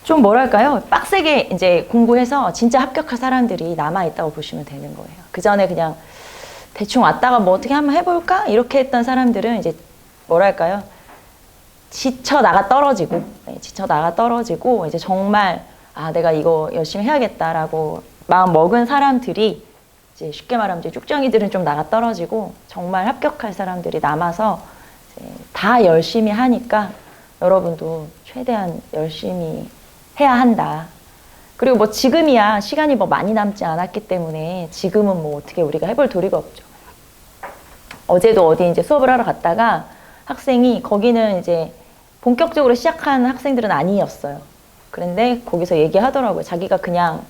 좀 뭐랄까요? 빡세게 이제 공부해서 진짜 합격할 사람들이 남아있다고 보시면 되는 거예요. 그 전에 그냥 대충 왔다가 뭐 어떻게 한번 해볼까? 이렇게 했던 사람들은 이제 뭐랄까요? 지쳐 나가 떨어지고, 이제 정말, 아, 내가 이거 열심히 해야겠다라고 마음 먹은 사람들이 이제 쉽게 말하면 이제 쭉정이들은 좀 나가 떨어지고 정말 합격할 사람들이 남아서 이제 다 열심히 하니까 여러분도 최대한 열심히 해야 한다. 그리고 뭐 지금이야 시간이 뭐 많이 남지 않았기 때문에 지금은 뭐 어떻게 우리가 해볼 도리가 없죠. 어제도 어디 이제 수업을 하러 갔다가 학생이 거기는 이제 본격적으로 시작한 학생들은 아니었어요. 그런데 거기서 얘기하더라고요. 자기가 그냥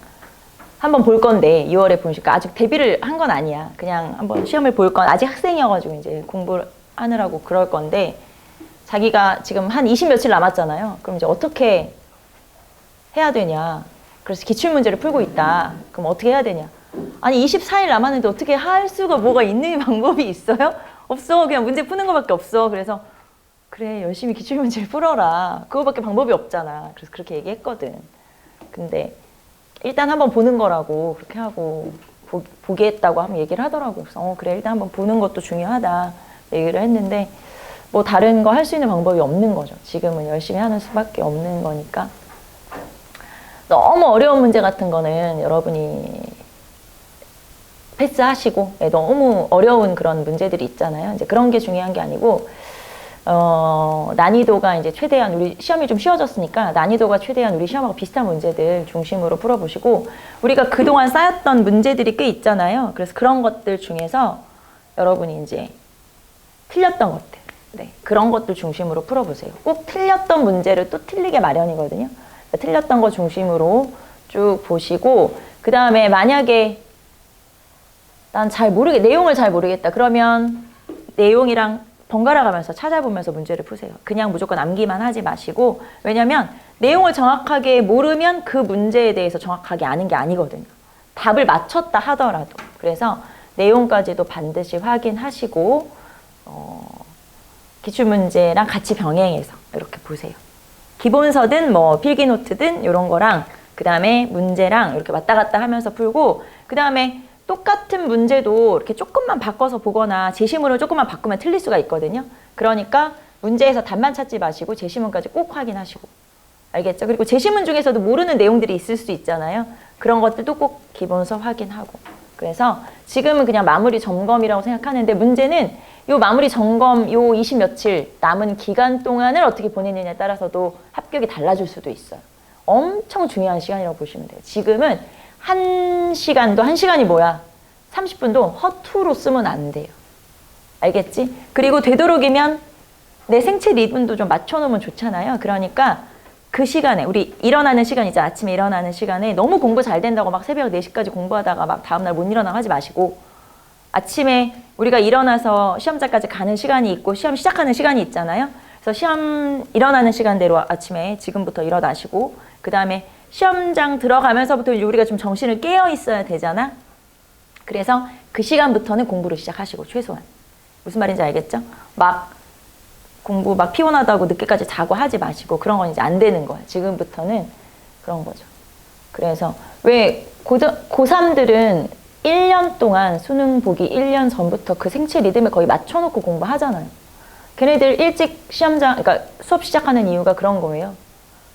한번 볼 건데 2월에 보니까 아직 데뷔를 한 건 아니야. 그냥 한번 시험을 볼 건 아직 학생이어가지고 이제 공부를 하느라고 그럴 건데 자기가 지금 한 20 며칠 남았잖아요. 그럼 이제 어떻게 해야 되냐. 그래서 기출문제를 풀고 있다. 그럼 어떻게 해야 되냐. 아니 24일 남았는데 어떻게 할 수가 뭐가 있는 방법이 있어요? 없어. 그냥 문제 푸는 것밖에 없어. 그래서 그래 열심히 기출문제를 풀어라. 그거밖에 방법이 없잖아. 그래서 그렇게 얘기했거든. 근데 일단 한번 보는 거라고 그렇게 하고 보게 했다고 하면 얘기를 하더라고요. 그래서 그래 일단 한번 보는 것도 중요하다 얘기를 했는데 뭐 다른 거 할 수 있는 방법이 없는 거죠. 지금은 열심히 하는 수밖에 없는 거니까. 너무 어려운 문제 같은 거는 여러분이 패스하시고 너무 어려운 그런 문제들이 있잖아요. 이제 그런 게 중요한 게 아니고 난이도가 이제 최대한 우리 시험이 좀 쉬워졌으니까 난이도가 최대한 우리 시험하고 비슷한 문제들 중심으로 풀어보시고 우리가 그동안 쌓였던 문제들이 꽤 있잖아요. 그래서 그런 것들 중에서 여러분이 이제 틀렸던 것들 그런 것들 중심으로 풀어보세요. 꼭 틀렸던 문제를 또 틀리게 마련이거든요. 틀렸던 거 중심으로 쭉 보시고 그 다음에 만약에 난 내용을 잘 모르겠다. 그러면 내용이랑 번갈아 가면서 찾아보면서 문제를 푸세요. 그냥 무조건 암기만 하지 마시고 왜냐면 내용을 정확하게 모르면 그 문제에 대해서 정확하게 아는 게 아니거든요. 답을 맞췄다 하더라도. 그래서 내용까지도 반드시 확인하시고 기출문제랑 같이 병행해서 이렇게 보세요. 기본서든 뭐 필기노트든 이런 거랑 그 다음에 문제랑 이렇게 왔다 갔다 하면서 풀고 그 다음에 똑같은 문제도 이렇게 조금만 바꿔서 보거나 제시문을 조금만 바꾸면 틀릴 수가 있거든요. 그러니까 문제에서 답만 찾지 마시고 제시문까지 꼭 확인하시고 알겠죠? 그리고 제시문 중에서도 모르는 내용들이 있을 수 있잖아요. 그런 것들도 꼭 기본서 확인하고 그래서 지금은 그냥 마무리 점검이라고 생각하는데 문제는 요 마무리 점검 요 20 며칠 남은 기간 동안을 어떻게 보내느냐에 따라서도 합격이 달라질 수도 있어요. 엄청 중요한 시간이라고 보시면 돼요. 지금은 1시간이 뭐야? 30분도 허투루 쓰면 안 돼요. 알겠지? 그리고 되도록이면 내 생체 리듬도 좀 맞춰놓으면 좋잖아요. 그러니까 그 시간에 우리 일어나는 시간 있잖아. 아침에 일어나는 시간에 너무 공부 잘 된다고 막 새벽 4시까지 공부하다가 막 다음날 못 일어나고 하지 마시고 아침에 우리가 일어나서 시험장까지 가는 시간이 있고 시험 시작하는 시간이 있잖아요. 그래서 시험 일어나는 시간대로 아침에 지금부터 일어나시고 그 다음에 시험장 들어가면서부터 우리가 좀 정신을 깨어 있어야 되잖아. 그래서 그 시간부터는 공부를 시작하시고 최소한. 무슨 말인지 알겠죠? 막 공부 막 피곤하다고 늦게까지 자고 하지 마시고 그런 건 이제 안 되는 거야. 지금부터는 그런 거죠. 그래서 왜 고3들은 1년 동안 수능 보기 1년 전부터 그 생체 리듬에 거의 맞춰놓고 공부하잖아요. 걔네들 일찍 그러니까 수업 시작하는 이유가 그런 거예요.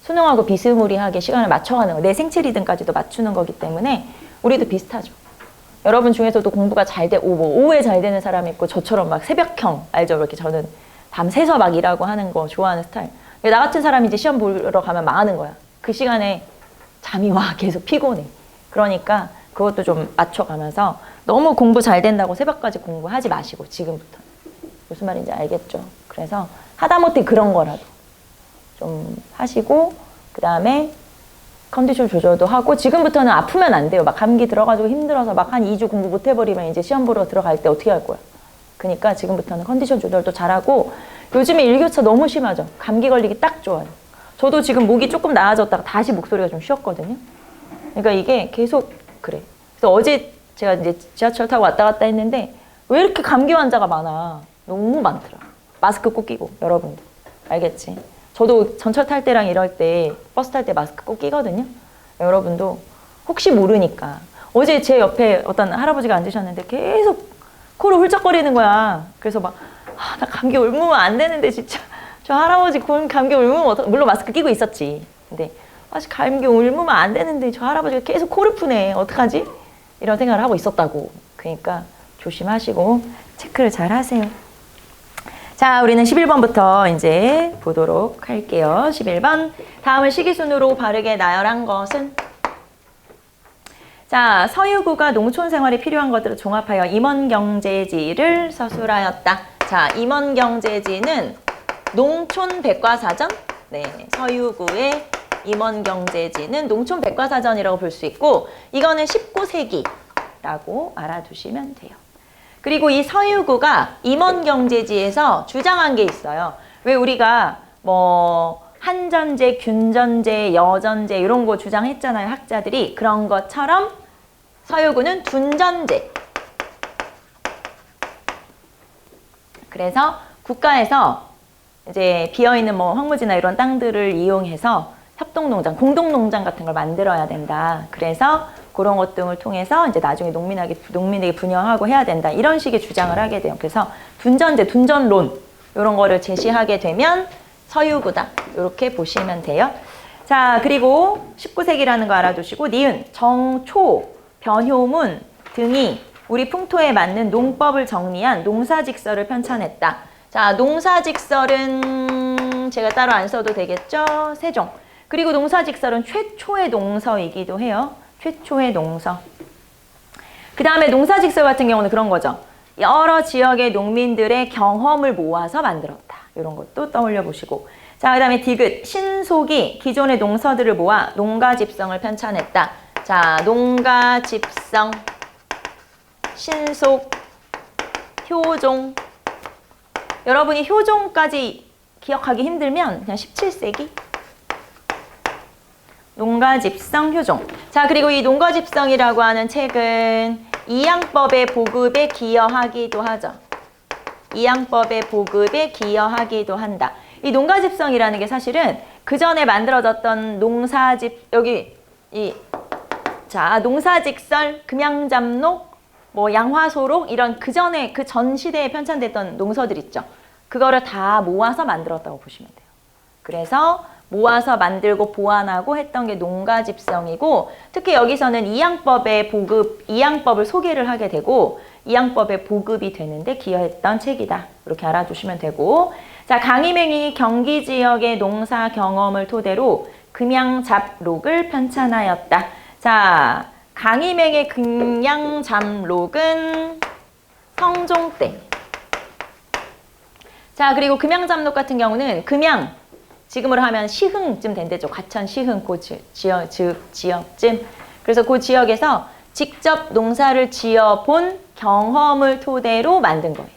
수능하고 비스무리하게 시간을 맞춰가는 거. 내 생체 리듬까지도 맞추는 거기 때문에 우리도 비슷하죠. 여러분 중에서도 공부가 잘 오후에 잘 되는 사람이 있고 저처럼 막 새벽형 알죠? 이렇게 저는 밤새서 막 일하고 하는 거 좋아하는 스타일. 나 같은 사람이 이제 시험 보러 가면 망하는 거야. 그 시간에 잠이 와 계속 피곤해. 그러니까 그것도 좀 맞춰가면서 너무 공부 잘 된다고 새벽까지 공부하지 마시고 지금부터. 무슨 말인지 알겠죠? 그래서 하다못해 그런 거라도 좀 하시고 그 다음에 컨디션 조절도 하고 지금부터는 아프면 안 돼요. 막 감기 들어가지고 힘들어서 막 한 2주 공부 못 해버리면 이제 시험 보러 들어갈 때 어떻게 할 거야? 그러니까 지금부터는 컨디션 조절도 잘하고 요즘에 일교차 너무 심하죠. 감기 걸리기 딱 좋아요. 저도 지금 목이 조금 나아졌다가 다시 목소리가 좀 쉬었거든요. 그러니까 이게 계속 그래. 그래서 어제 제가 이제 지하철 타고 왔다 갔다 했는데 왜 이렇게 감기 환자가 많아? 너무 많더라. 마스크 꼭 끼고 여러분들 알겠지? 저도 전철 탈 때랑 이럴 때 버스 탈 때 마스크 꼭 끼거든요. 여러분도 혹시 모르니까. 어제 제 옆에 어떤 할아버지가 앉으셨는데 계속 코를 훌쩍거리는 거야. 그래서 막 나 감기 옮으면 안 되는데 진짜 저 할아버지 감기 옮으면 물론 마스크 끼고 있었지. 근데 감기 옮으면 안 되는데 저 할아버지가 계속 코를 푸네. 어떡하지? 이런 생각을 하고 있었다고. 그러니까 조심하시고 체크를 잘 하세요. 자, 우리는 11번부터 이제 보도록 할게요. 11번. 다음을 식이순으로 바르게 나열한 것은? 자, 서유구가 농촌 생활에 필요한 것들을 종합하여 임원경제지를 서술하였다. 자, 임원경제지는 농촌 백과사전. 네, 서유구의 임원경제지는 농촌 백과사전이라고 볼 수 있고, 이거는 19세기라고 알아두시면 돼요. 그리고 이 서유구가 임원경제지에서 주장한 게 있어요. 왜 우리가 뭐 한전제, 균전제, 여전제 이런 거 주장했잖아요. 학자들이. 그런 것처럼 서유구는 둔전제. 그래서 국가에서 이제 비어있는 뭐 황무지나 이런 땅들을 이용해서 협동농장, 공동농장 같은 걸 만들어야 된다. 그래서 그런 것 등을 통해서 이제 나중에 농민에게 분양하고 해야 된다. 이런 식의 주장을 하게 돼요. 그래서 둔전제, 둔전론 이런 거를 제시하게 되면 서유구다. 이렇게 보시면 돼요. 자, 그리고 19세기라는 거 알아두시고 니은, 정, 초, 변효문 등이 우리 풍토에 맞는 농법을 정리한 농사직서를 편찬했다. 자, 농사직설은 제가 따로 안 써도 되겠죠? 세종. 그리고 농사직설은 최초의 농서이기도 해요. 최초의 농서. 그 다음에 농사직설 같은 경우는 그런 거죠. 여러 지역의 농민들의 경험을 모아서 만들었다. 이런 것도 떠올려 보시고. 자, 그 다음에 디귿. 신속이 기존의 농서들을 모아 농가집성을 편찬했다. 자, 농가집성, 신속, 효종. 여러분이 효종까지 기억하기 힘들면 그냥 17세기. 농가집성, 효종. 자, 그리고 이 농가집성이라고 하는 책은 이양법의 보급에 기여하기도 하죠. 이양법의 보급에 기여하기도 한다. 이 농가집성이라는 게 사실은 그 전에 만들어졌던 농사직설, 금양잡록, 뭐 양화소록 이런 그 전에 그 전 시대에 편찬됐던 농서들 있죠. 그거를 다 모아서 만들었다고 보시면 돼요. 그래서 모아서 만들고 보완하고 했던 게 농가집성이고, 특히 여기서는 이양법을 소개를 하게 되고 이양법의 보급이 되는데 기여했던 책이다. 이렇게 알아두시면 되고, 자, 강희맹이 경기 지역의 농사 경험을 토대로 금양잡록을 편찬하였다. 자, 강희맹의 금양잡록은 성종 때. 자, 그리고 금양잡록 같은 경우는 금양, 지금으로 하면 시흥쯤 된대죠. 과천, 시흥, 그 지역쯤. 그래서 그 지역에서 직접 농사를 지어본 경험을 토대로 만든 거예요.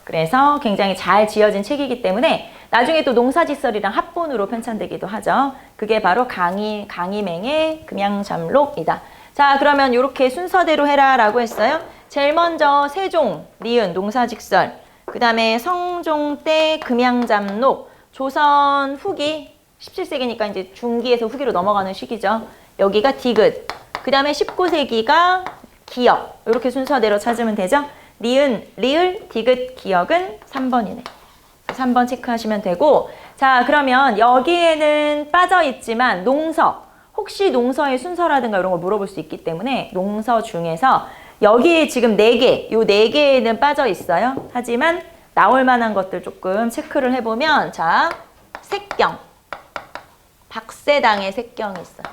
그래서 굉장히 잘 지어진 책이기 때문에 나중에 또 농사직설이랑 합본으로 편찬되기도 하죠. 그게 바로 강희맹의 금양잡록이다. 자, 그러면 이렇게 순서대로 해라 라고 했어요. 제일 먼저 세종, 니은, 농사직설. 그 다음에 성종 때 금양잡록. 조선 후기, 17세기니까 이제 중기에서 후기로 넘어가는 시기죠. 여기가 디귿. 그 다음에 19세기가 기역. 이렇게 순서대로 찾으면 되죠. 니은, 리을, 디귿, 기역은 3번이네. 3번 체크하시면 되고, 자, 그러면 여기에는 빠져 있지만 농서, 혹시 농서의 순서라든가 이런 걸 물어볼 수 있기 때문에 농서 중에서 여기에 지금 4개, 요 4개에는 빠져 있어요. 하지만 나올 만한 것들 조금 체크를 해보면, 자, 색경. 박세당의 색경이 있어요.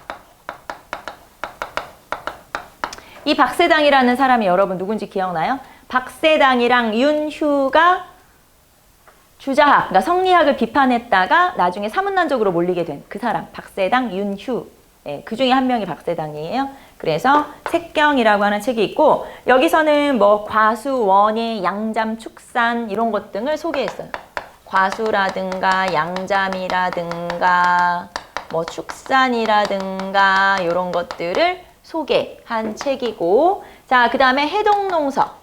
이 박세당이라는 사람이 여러분 누군지 기억나요? 박세당이랑 윤휴가 주자학, 그러니까 성리학을 비판했다가 나중에 사문난적으로 몰리게 된 그 사람, 박세당, 윤휴. 예, 그 중에 한 명이 박세당이에요. 그래서 색경이라고 하는 책이 있고, 여기서는 뭐 과수, 원예, 양잠, 축산 이런 것 등을 소개했어요. 과수라든가 양잠이라든가 뭐 축산이라든가 이런 것들을 소개한 책이고, 자, 그 다음에 해동농서.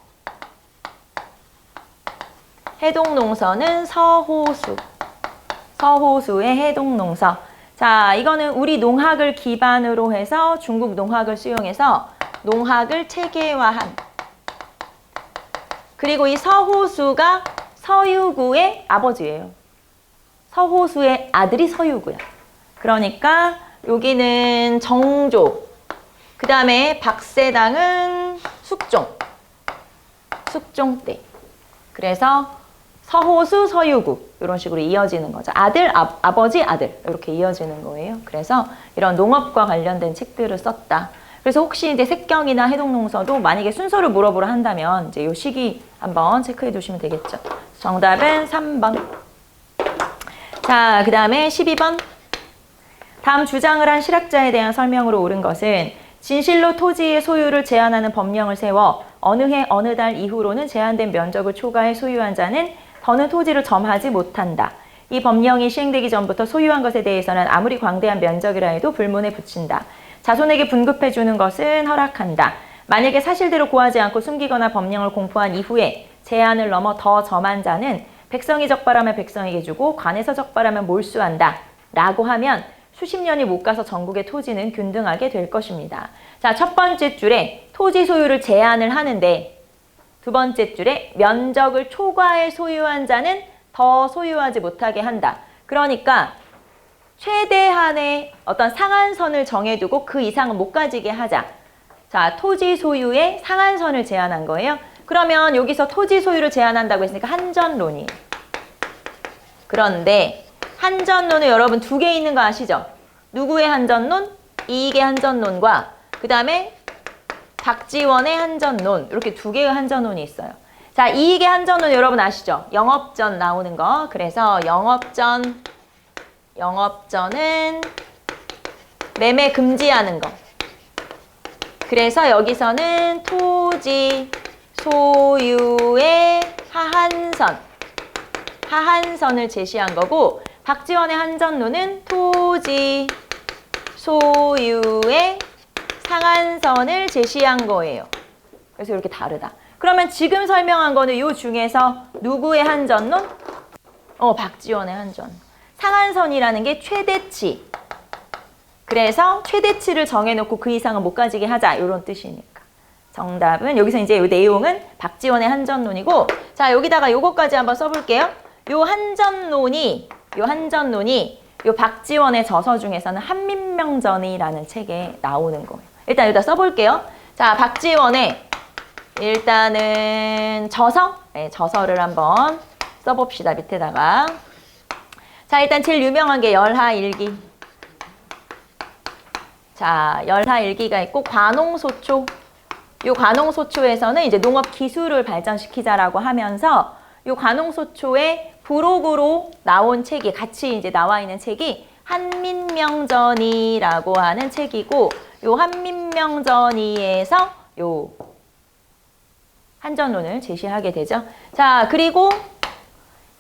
해동농서는 서호수. 서호수의 해동농서. 자, 이거는 우리 농학을 기반으로 해서 중국 농학을 수용해서 농학을 체계화한. 그리고 이 서호수가 서유구의 아버지예요. 서호수의 아들이 서유구야. 그러니까 여기는 정조, 그 다음에 박세당은 숙종 때. 그래서 서호수, 서유구 이런 식으로 이어지는 거죠. 아들, 아버지, 아들 이렇게 이어지는 거예요. 그래서 이런 농업과 관련된 책들을 썼다. 그래서 혹시 이제 색경이나 해동농서도 만약에 순서를 물어보라 한다면 이제 이 시기 한번 체크해 두시면 되겠죠. 정답은 3번. 자, 그 다음에 12번. 다음 주장을 한 실학자에 대한 설명으로 옳은 것은 진실로 토지의 소유를 제한하는 법령을 세워 어느 해 어느 달 이후로는 제한된 면적을 초과해 소유한 자는 더는 토지를 점하지 못한다. 이 법령이 시행되기 전부터 소유한 것에 대해서는 아무리 광대한 면적이라 해도 불문에 붙인다. 자손에게 분급해 주는 것은 허락한다. 만약에 사실대로 구하지 않고 숨기거나 법령을 공포한 이후에 제한을 넘어 더 점한 자는 백성이 적발하면 백성에게 주고 관에서 적발하면 몰수한다. 라고 하면 수십 년이 못 가서 전국의 토지는 균등하게 될 것입니다. 자, 첫 번째 줄에 토지 소유를 제한을 하는데 두 번째 줄에 면적을 초과해 소유한 자는 더 소유하지 못하게 한다. 그러니까 최대한의 어떤 상한선을 정해두고 그 이상은 못 가지게 하자. 자, 토지 소유의 상한선을 제한한 거예요. 그러면 여기서 토지 소유를 제한한다고 했으니까 한전론이에요. 그런데 한전론은 여러분 두 개 있는 거 아시죠? 누구의 한전론? 이익의 한전론과 그 다음에 박지원의 한전론, 이렇게 두 개의 한전론이 있어요. 자, 이익의 한전론 여러분 아시죠? 영업전 나오는 거. 그래서 영업전은 매매 금지하는 거. 그래서 여기서는 토지 소유의 하한선을 제시한 거고, 박지원의 한전론은 토지 소유의 상한선을 제시한 거예요. 그래서 이렇게 다르다. 그러면 지금 설명한 거는 이 중에서 누구의 한전론? 박지원의 한전. 상한선이라는 게 최대치. 그래서 최대치를 정해놓고 그 이상은 못 가지게 하자. 이런 뜻이니까. 정답은 여기서 이제 이 내용은 박지원의 한전론이고, 자, 여기다가 요거까지 한번 써볼게요. 요 한전론이 요 박지원의 저서 중에서는 한민명전이라는 책에 나오는 거예요. 일단 여기다 써볼게요. 자, 박지원의 일단은 저서, 저서를 한번 써봅시다. 밑에다가. 자, 일단 제일 유명한 게 열하일기. 자, 열하일기가 있고 관홍소초. 요 관홍소초에서는 이제 농업 기술을 발전시키자라고 하면서 요 관홍소초의 부록으로 나온 책이 같이 이제 나와 있는 책이 한민명전이라고 하는 책이고, 요 한민명전이에서 요 한전론을 제시하게 되죠. 자, 그리고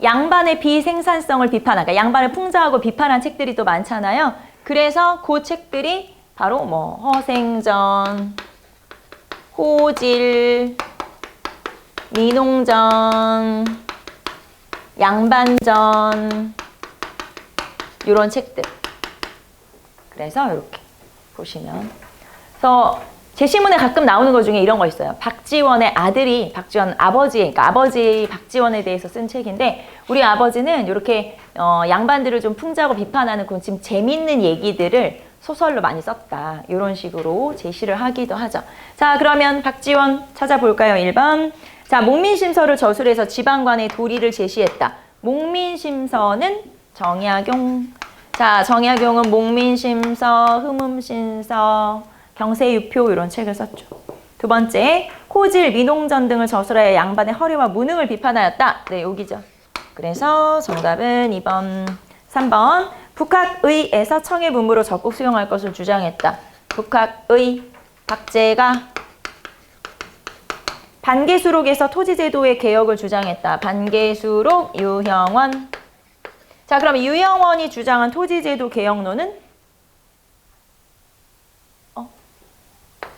양반의 비생산성을 비판한, 그러니까 양반을 풍자하고 비판한 책들이 또 많잖아요. 그래서 그 책들이 바로 뭐 허생전, 호질, 민홍전, 양반전 이런 책들. 그래서 이렇게 보시면, 그래서 제시문에 가끔 나오는 것 중에 이런 거 있어요. 박지원의 아들이 박지원 아버지, 그러니까 아버지 박지원에 대해서 쓴 책인데, 우리 아버지는 이렇게 양반들을 좀 풍자하고 비판하는 그런 지금 재밌는 얘기들을 소설로 많이 썼다. 이런 식으로 제시를 하기도 하죠. 자, 그러면 박지원 찾아볼까요? 1번. 자, 목민심서를 저술해서 지방관의 도리를 제시했다. 목민심서는 정약용. 자, 정약용은 목민심서, 흠음신서, 경세유표 이런 책을 썼죠. 두 번째, 호질, 민홍전 등을 저술하여 양반의 허례와 무능을 비판하였다. 네, 여기죠. 그래서 정답은 2번. 3번, 북학의에서 청해 문무로 적극 수용할 것을 주장했다. 북학의, 박제가. 반계수록에서 토지제도의 개혁을 주장했다. 반계수록, 유형원. 자, 그럼 유형원이 주장한 토지제도 개혁론은?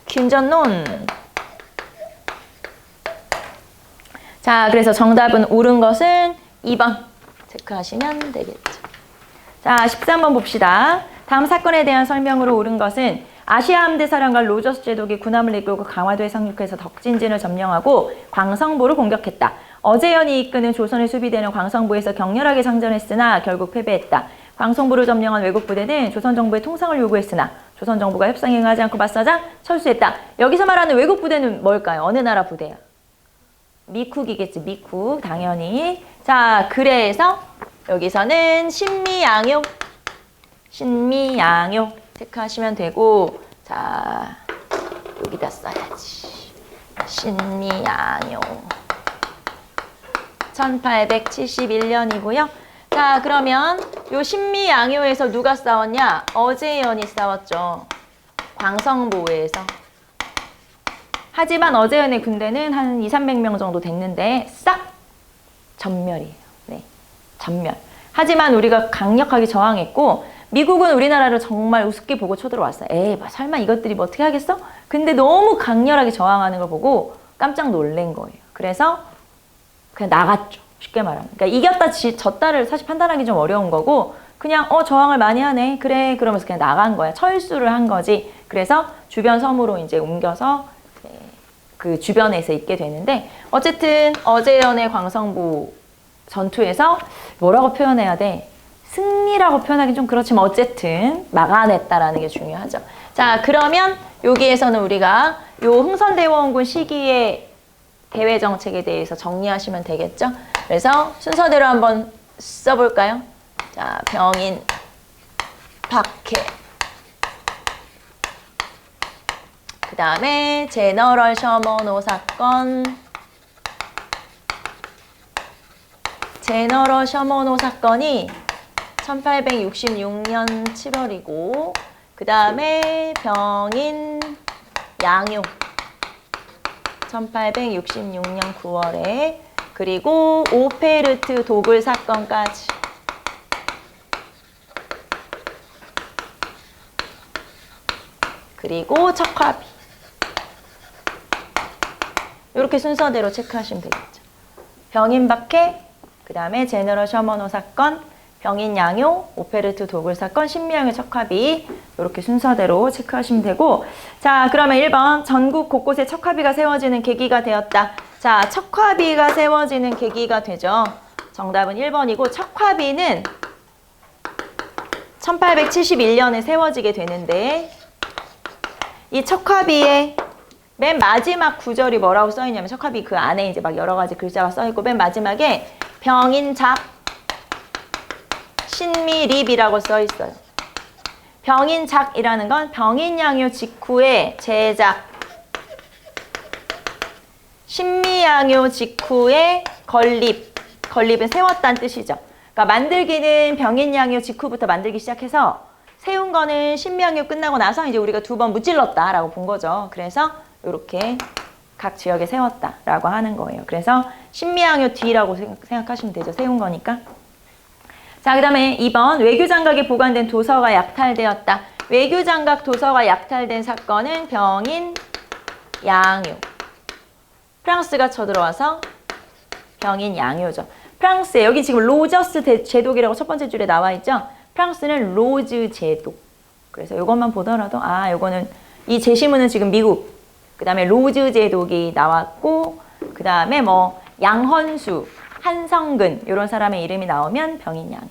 균전론. 자, 그래서 정답은 옳은 것은 2번 체크하시면 되겠죠. 자, 13번 봅시다. 다음 사건에 대한 설명으로 옳은 것은 아시아 함대 사령관 로저스 제독이 군함을 이끌고 강화도에 상륙해서 덕진진을 점령하고 광성보를 공격했다. 어제연이 이끄는 조선의 수비대는 광성보에서 격렬하게 상전했으나 결국 패배했다. 광성보를 점령한 외국 부대는 조선 정부의 통상을 요구했으나 조선 정부가 협상에 응하지 않고 맞서자 철수했다. 여기서 말하는 외국 부대는 뭘까요? 어느 나라 부대야? 미쿡이겠지. 미쿡 당연히. 자, 그래서 여기서는 신미양요 체크하시면 되고, 자, 여기다 써야지. 신미양요 1871년이고요. 자, 그러면 요 신미양요에서 누가 싸웠냐? 어제연이 싸웠죠. 광성보에서. 하지만 어제연의 군대는 한 200~300명 정도 됐는데 싹 전멸이에요. 네, 전멸. 하지만 우리가 강력하게 저항했고 미국은 우리나라를 정말 우습게 보고 쳐들어왔어요. 에이, 뭐 설마 이것들이 뭐 어떻게 하겠어? 근데 너무 강렬하게 저항하는 걸 보고 깜짝 놀란 거예요. 그래서 그냥 나갔죠. 쉽게 말하면. 그러니까 이겼다 졌다를 사실 판단하기 좀 어려운 거고 그냥 저항을 많이 하네. 그래. 그러면서 그냥 나간 거야. 철수를 한 거지. 그래서 주변 섬으로 이제 옮겨서 그 주변에서 있게 되는데 어쨌든 어제연의 광성보 전투에서 뭐라고 표현해야 돼? 승리라고 표현하기 좀 그렇지만 어쨌든 막아냈다라는 게 중요하죠. 자, 그러면 여기에서는 우리가 요 흥선대원군 시기의 대외 정책에 대해서 정리하시면 되겠죠? 그래서 순서대로 한번 써볼까요? 자, 병인, 박해. 그 다음에 제너럴 셔먼호 사건. 제너럴 셔먼호 사건이 1866년 7월이고 그 다음에 병인 양요 1866년 9월에 그리고 오페르트 도굴 사건까지 그리고 척화비 이렇게 순서대로 체크하시면 되겠죠. 병인 박해, 그 다음에 제너럴 셔먼호 사건, 병인 양요, 오페르트 도굴 사건, 신미양요 척화비 이렇게 순서대로 체크하시면 되고 자, 그러면 1번 전국 곳곳에 척화비가 세워지는 계기가 되었다. 자, 척화비가 세워지는 계기가 되죠. 정답은 1번이고 척화비는 1871년에 세워지게 되는데 이 척화비의 맨 마지막 구절이 뭐라고 써있냐면 척화비 그 안에 이제 막 여러 가지 글자가 써있고 맨 마지막에 병인작 신미립이라고 써있어요. 병인작이라는 건 병인양요 직후에 제작, 신미양요 직후에 건립, 건립은 세웠다는 뜻이죠. 그러니까 만들기는 병인양요 직후부터 만들기 시작해서 세운 거는 신미양요 끝나고 나서 이제 우리가 2번 무찔렀다라고 본 거죠. 그래서 이렇게 각 지역에 세웠다라고 하는 거예요. 그래서 신미양요 뒤라고 생각하시면 되죠. 세운 거니까. 자, 그 다음에 2번 외교장각에 보관된 도서가 약탈되었다. 외교장각 도서가 약탈된 사건은 병인 양요. 프랑스가 쳐들어와서 병인 양요죠. 프랑스에 여기 지금 로저스 제독이라고 첫 번째 줄에 나와 있죠. 프랑스는 로즈 제독. 그래서 이것만 보더라도 요거는 이 제시문은 지금 미국. 그 다음에 로즈 제독이 나왔고 그 다음에 뭐 양헌수, 한성근 이런 사람의 이름이 나오면 병인 양요.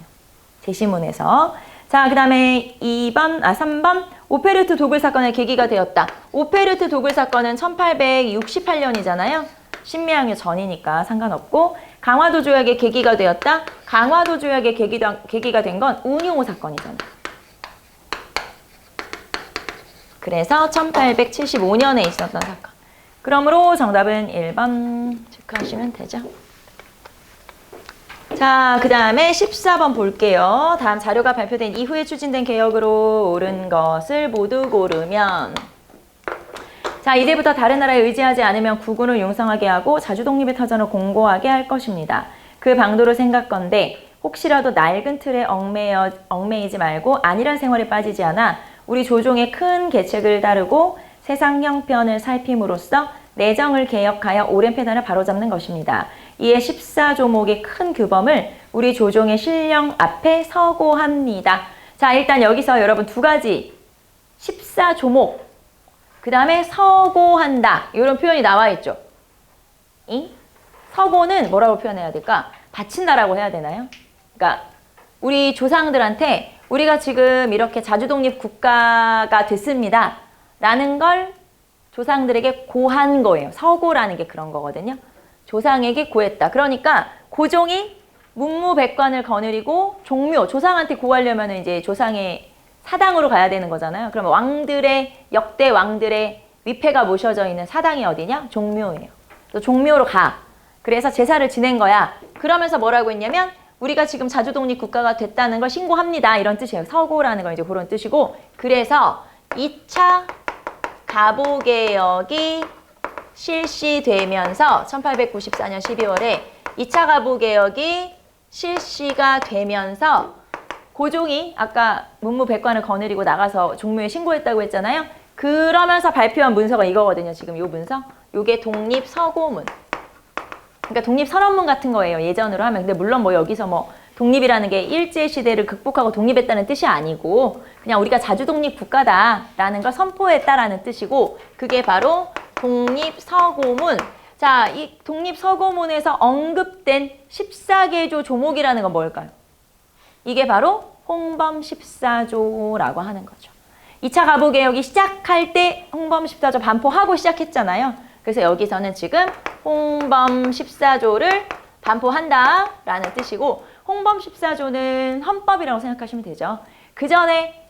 제시문에서. 자, 그 다음에 3번 오페르트 도굴 사건의 계기가 되었다. 오페르트 도굴 사건은 1868년이잖아요. 신미양요 전이니까 상관없고 강화도 조약의 계기가 되었다. 강화도 조약의 계기가 된 건 운용호 사건이잖아요. 그래서 1875년에 있었던 사건. 그러므로 정답은 1번 체크하시면 되죠. 자, 그 다음에 14번 볼게요. 다음 자료가 발표된 이후에 추진된 개혁으로 옳은 것을 모두 고르면 자, 이제부터 다른 나라에 의지하지 않으면 국군을 융성하게 하고 자주독립의 터전을 공고하게 할 것입니다. 그 방도로 생각건대 혹시라도 낡은 틀에 얽매이지 말고 안일한 생활에 빠지지 않아 우리 조종의 큰 계책을 따르고 세상 형편을 살핌으로써 내정을 개혁하여 오랜 패단을 바로잡는 것입니다. 이에 14조목의 큰 규범을 우리 조정의 신령 앞에 서고합니다. 자, 일단 여기서 여러분 두 가지 14조목 그 다음에 서고한다 이런 표현이 나와 있죠. 이 서고는 뭐라고 표현해야 될까? 바친다라고 해야 되나요? 그러니까 우리 조상들한테 우리가 지금 이렇게 자주독립 국가가 됐습니다 라는 걸 조상들에게 고한 거예요. 서고라는 게 그런 거거든요. 조상에게 고했다. 그러니까 고종이 문무백관을 거느리고 종묘, 조상한테 고하려면 이제 조상의 사당으로 가야 되는 거잖아요. 그러면 왕들의, 역대 왕들의 위패가 모셔져 있는 사당이 어디냐? 종묘예요. 또 종묘로 가. 그래서 제사를 지낸 거야. 그러면서 뭐라고 했냐면 우리가 지금 자주독립 국가가 됐다는 걸 신고합니다. 이런 뜻이에요. 서고라는 건 이제 그런 뜻이고, 그래서 2차 가보개혁이 실시되면서 1894년 12월에 2차 가보개혁이 실시가 되면서 고종이 아까 문무백관을 거느리고 나가서 종묘에 신고했다고 했잖아요. 그러면서 발표한 문서가 이거거든요. 지금 요 문서. 요게 독립서고문. 그러니까 독립선언문 같은 거예요. 예전으로 하면. 근데 물론 뭐 여기서 뭐 독립이라는 게 일제시대를 극복하고 독립했다는 뜻이 아니고 그냥 우리가 자주독립 국가다라는 걸 선포했다라는 뜻이고, 그게 바로 독립서고문. 자, 이 독립서고문에서 언급된 14개조 조목이라는 건 뭘까요? 이게 바로 홍범 14조라고 하는 거죠. 2차 가보개혁이 시작할 때 홍범 14조 반포하고 시작했잖아요. 그래서 여기서는 지금 홍범 14조를 반포한다라는 뜻이고, 홍범 14조는 헌법이라고 생각하시면 되죠. 그 전에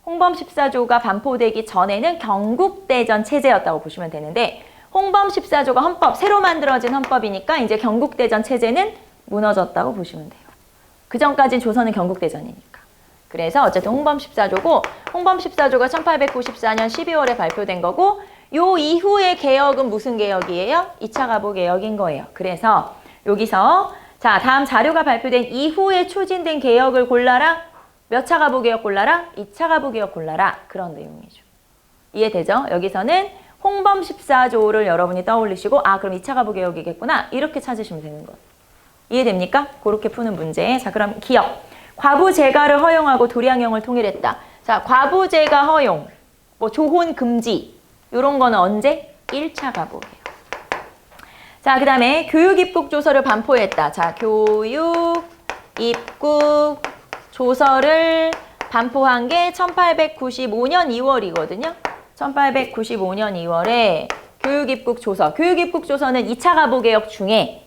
홍범 14조가 반포되기 전에는 경국대전 체제였다고 보시면 되는데, 홍범 14조가 헌법, 새로 만들어진 헌법이니까 이제 경국대전 체제는 무너졌다고 보시면 돼요. 그 전까지는 조선은 경국대전이니까. 그래서 어쨌든 홍범 14조고, 홍범 14조가 1894년 12월에 발표된 거고, 요 이후의 개혁은 무슨 개혁이에요? 2차 가보개혁인 거예요. 그래서 여기서 자, 다음 자료가 발표된 이후에 추진된 개혁을 골라라. 몇 차 가보개혁 골라라? 2차 가보개혁 골라라. 그런 내용이죠. 이해되죠? 여기서는 홍범 14조를 여러분이 떠올리시고, 아, 그럼 2차 가보개혁이겠구나. 이렇게 찾으시면 되는 거예요. 이해됩니까? 그렇게 푸는 문제. 자, 그럼 기억. 과부제가를 허용하고 도량형을 통일했다. 자, 과부제가 허용, 뭐 조혼 금지, 이런 거는 언제? 1차 가보개혁. 자, 그 다음에 교육입국 조서를 반포했다. 자, 교육입국 조서를 반포한 게 1895년 2월이거든요. 1895년 2월에 교육입국 조서. 교육입국 조서는 2차 가보개혁 중에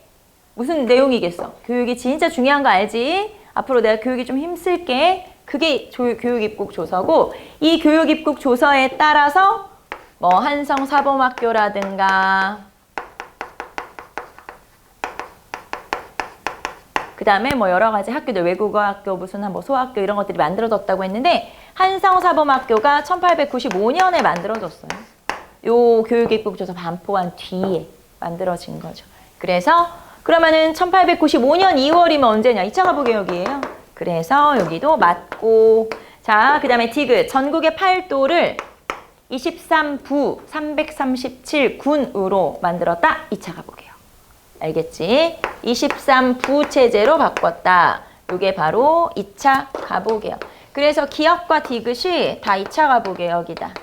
무슨 내용이겠어? 교육이 진짜 중요한 거 알지? 앞으로 내가 교육이 좀 힘쓸게. 그게 교육입국 조서고, 이 교육입국 조서에 따라서 뭐 한성사범학교라든가 그 다음에 뭐 여러 가지 학교들, 외국어 학교, 무슨 뭐 소학교 이런 것들이 만들어졌다고 했는데, 한성사범학교가 1895년에 만들어졌어요. 요 교육입국 조서 반포한 뒤에 만들어진 거죠. 그래서 그러면은 1895년 2월이면 언제냐? 2차 가보개혁이에요. 그래서 여기도 맞고. 자, 그 다음에 디귿. 전국의 8도를 23부 337군으로 만들었다. 2차 가보개혁. 알겠지? 23부 체제로 바꿨다. 이게 바로 2차 가보개혁. 그래서 기역과 디귿이 다 2차 가보개혁이다.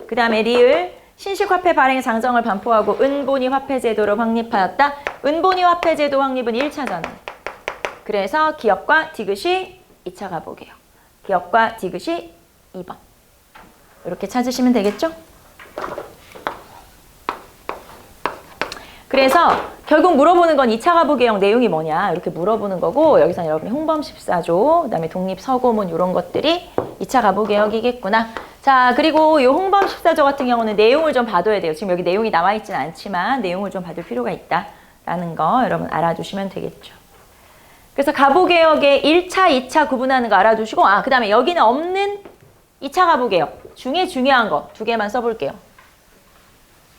그 다음에 리을. 신식화폐 발행 장정을 반포하고 은본위 화폐제도를 확립하였다. 은본위 화폐제도 확립은 1차잖아. 그래서 기역과 디귿이 2차 가보개혁. 기역과 디귿이 2번. 이렇게 찾으시면 되겠죠? 그래서 결국 물어보는 건 2차 가보개혁 내용이 뭐냐 이렇게 물어보는 거고, 여기서는 여러분이 홍범 14조, 그 다음에 독립서고문 이런 것들이 2차 가보개혁이겠구나. 자, 그리고 이 홍범 14조 같은 경우는 내용을 좀 봐둬야 돼요. 지금 여기 내용이 나와 있지는 않지만 내용을 좀 봐둘 필요가 있다라는 거 여러분 알아두시면 되겠죠. 그래서 가보개혁의 1차, 2차 구분하는 거 알아두시고, 아, 그 다음에 여기는 없는 2차 가보개혁 중에 중요한 거 두 개만 써볼게요.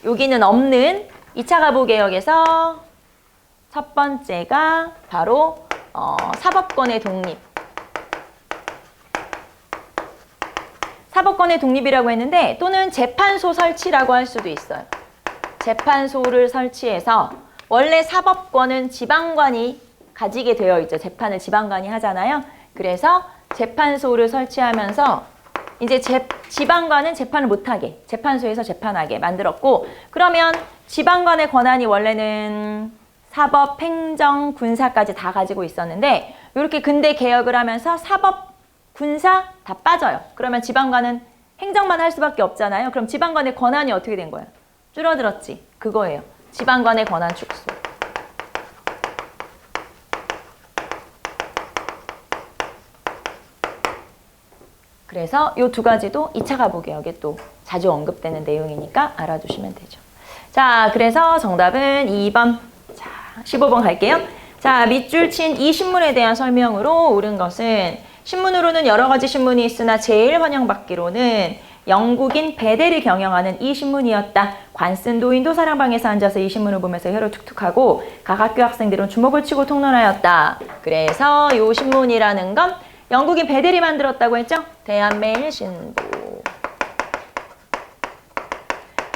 여기는 없는 2차 가보개혁에서 첫 번째가 바로 사법권의 독립. 사법권의 독립이라고 했는데, 또는 재판소 설치라고 할 수도 있어요. 재판소를 설치해서 원래 사법권은 지방관이 가지게 되어 있죠. 재판을 지방관이 하잖아요. 그래서 재판소를 설치하면서 이제 지방관은 재판을 못하게, 재판소에서 재판하게 만들었고, 그러면 지방관의 권한이 원래는 사법, 행정, 군사까지 다 가지고 있었는데 이렇게 근대 개혁을 하면서 사법, 군사 다 빠져요. 그러면 지방관은 행정만 할 수밖에 없잖아요. 그럼 지방관의 권한이 어떻게 된 거예요? 줄어들었지. 그거예요. 지방관의 권한 축소. 그래서 이 두 가지도 2차 가부개혁에 또 자주 언급되는 내용이니까 알아두시면 되죠. 자, 그래서 정답은 2번. 자, 15번 갈게요. 자, 밑줄 친 이 신문에 대한 설명으로 옳은 것은 신문으로는 여러 가지 신문이 있으나 제일 환영받기로는 영국인 베델이 경영하는 이 신문이었다. 관쓴 노인도 사랑방에서 앉아서 이 신문을 보면서 혀를 툭툭하고 각 학교 학생들은 주먹을 치고 통론하였다. 그래서 이 신문이라는 건 영국인 베델이 만들었다고 했죠? 대한매일신보.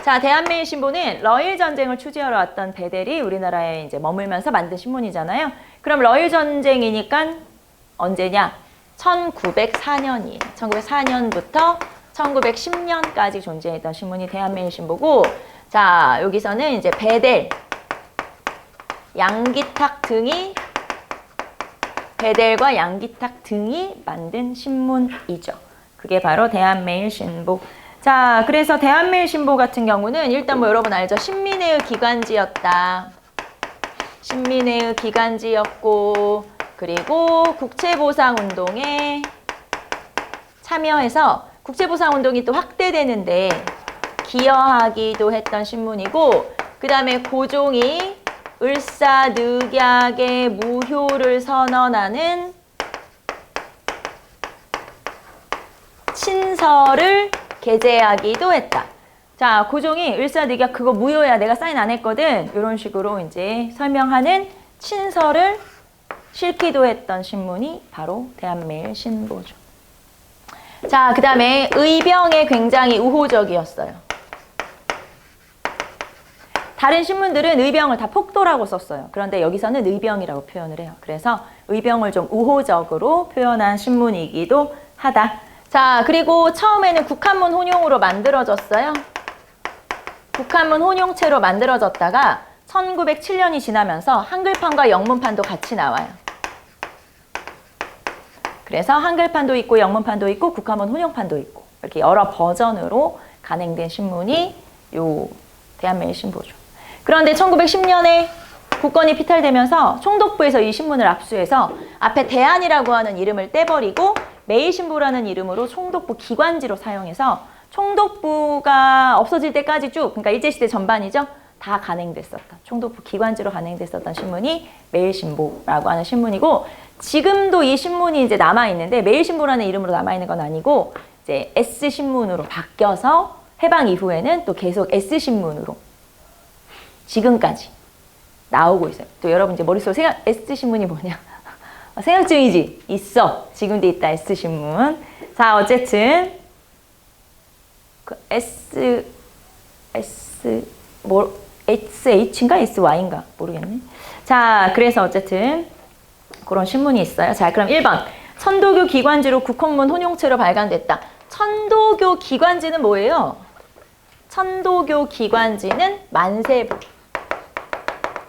자, 대한매일신보는 러일 전쟁을 취재하러 왔던 베델이 우리나라에 이제 머물면서 만든 신문이잖아요. 그럼 러일 전쟁이니까 언제냐? 1904년이에요. 1904년부터 1910년까지 존재했던 신문이 대한매일신보고, 자, 여기서는 이제 베델, 양기탁 등이 베델과 양기탁 등이 만든 신문이죠. 그게 바로 대한매일신보. 자, 그래서 대한매일신보 같은 경우는 일단 뭐 여러분 알죠? 신민회의 기관지였다. 신민회의 기관지였고, 그리고 국채보상운동에 참여해서 국채보상운동이 또 확대되는데 기여하기도 했던 신문이고, 그 다음에 고종이 을사늑약의 무효를 선언하는 친서를 게재하기도 했다. 자, 고종이 을사늑약 그거 무효야, 내가 사인 안 했거든, 이런 식으로 이제 설명하는 친서를 실기도 했던 신문이 바로 대한매일신보죠. 자, 그 다음에 의병에 굉장히 우호적이었어요. 다른 신문들은 의병을 다 폭도라고 썼어요. 그런데 여기서는 의병이라고 표현을 해요. 그래서 의병을 좀 우호적으로 표현한 신문이기도 하다. 자, 그리고 처음에는 국한문 혼용으로 만들어졌어요. 국한문 혼용체로 만들어졌다가 1907년이 지나면서 한글판과 영문판도 같이 나와요. 그래서 한글판도 있고 영문판도 있고 국한문 혼용판도 있고 이렇게 여러 버전으로 간행된 신문이 요 대한매일신보죠. 그런데 1910년에 국권이 피탈되면서 총독부에서 이 신문을 압수해서 앞에 대한이라고 하는 이름을 떼버리고 매일신보라는 이름으로 총독부 기관지로 사용해서 총독부가 없어질 때까지 쭉, 그러니까 일제시대 전반이죠. 다 간행됐었던, 총독부 기관지로 간행됐었던 신문이 매일신보라고 하는 신문이고, 지금도 이 신문이 이제 남아있는데 매일신보라는 이름으로 남아있는 건 아니고 이제 S신문으로 바뀌어서 해방 이후에는 또 계속 S신문으로 지금까지 나오고 있어요. 또 여러분 이제 머릿속에 생각, S신문이 뭐냐? 생각 중이지? 있어. 지금도 있다, S신문. 자, 어쨌든 그 SH인가 SY인가 모르겠네. 자, 그래서 어쨌든 그런 신문이 있어요. 자, 그럼 1번. 천도교 기관지로 국헌문 혼용체로 발간됐다. 천도교 기관지는 뭐예요? 천도교 기관지는 만세보.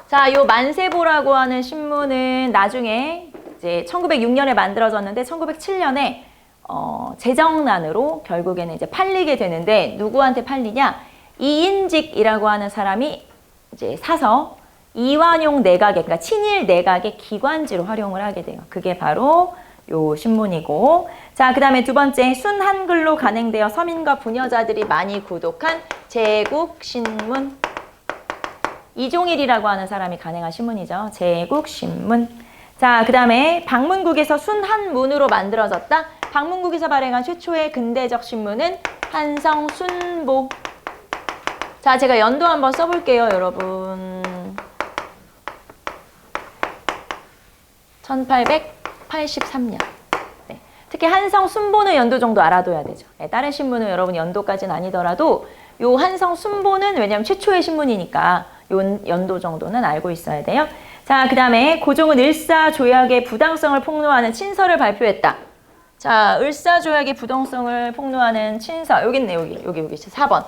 자, 요 만세보라고 하는 신문은 나중에 이제 1906년에 만들어졌는데 1907년에 재정난으로 결국에는 이제 팔리게 되는데, 누구한테 팔리냐? 이인직이라고 하는 사람이 이제 사서 이완용 내각의, 그러니까 친일 내각의 기관지로 활용을 하게 돼요. 그게 바로 요 신문이고, 자, 그 다음에 두 번째, 순한글로 간행되어 서민과 부녀자들이 많이 구독한 제국신문. 이종일이라고 하는 사람이 간행한 신문이죠. 제국신문. 자, 그 다음에 방문국에서 순한문으로 만들어졌다. 방문국에서 발행한 최초의 근대적 신문은 한성순보. 자, 제가 연도 한번 써볼게요, 여러분. 1883년. 네. 특히 한성순보는 연도 정도 알아둬야 되죠. 네, 다른 신문은 여러분 연도까지는 아니더라도 요 한성순보는 왜냐하면 최초의 신문이니까 연도 정도는 알고 있어야 돼요. 자, 그 다음에 고종은 을사조약의 부당성을 폭로하는 친서를 발표했다. 자, 을사조약의 부당성을 폭로하는 친서. 여기 있네, 여기 4번.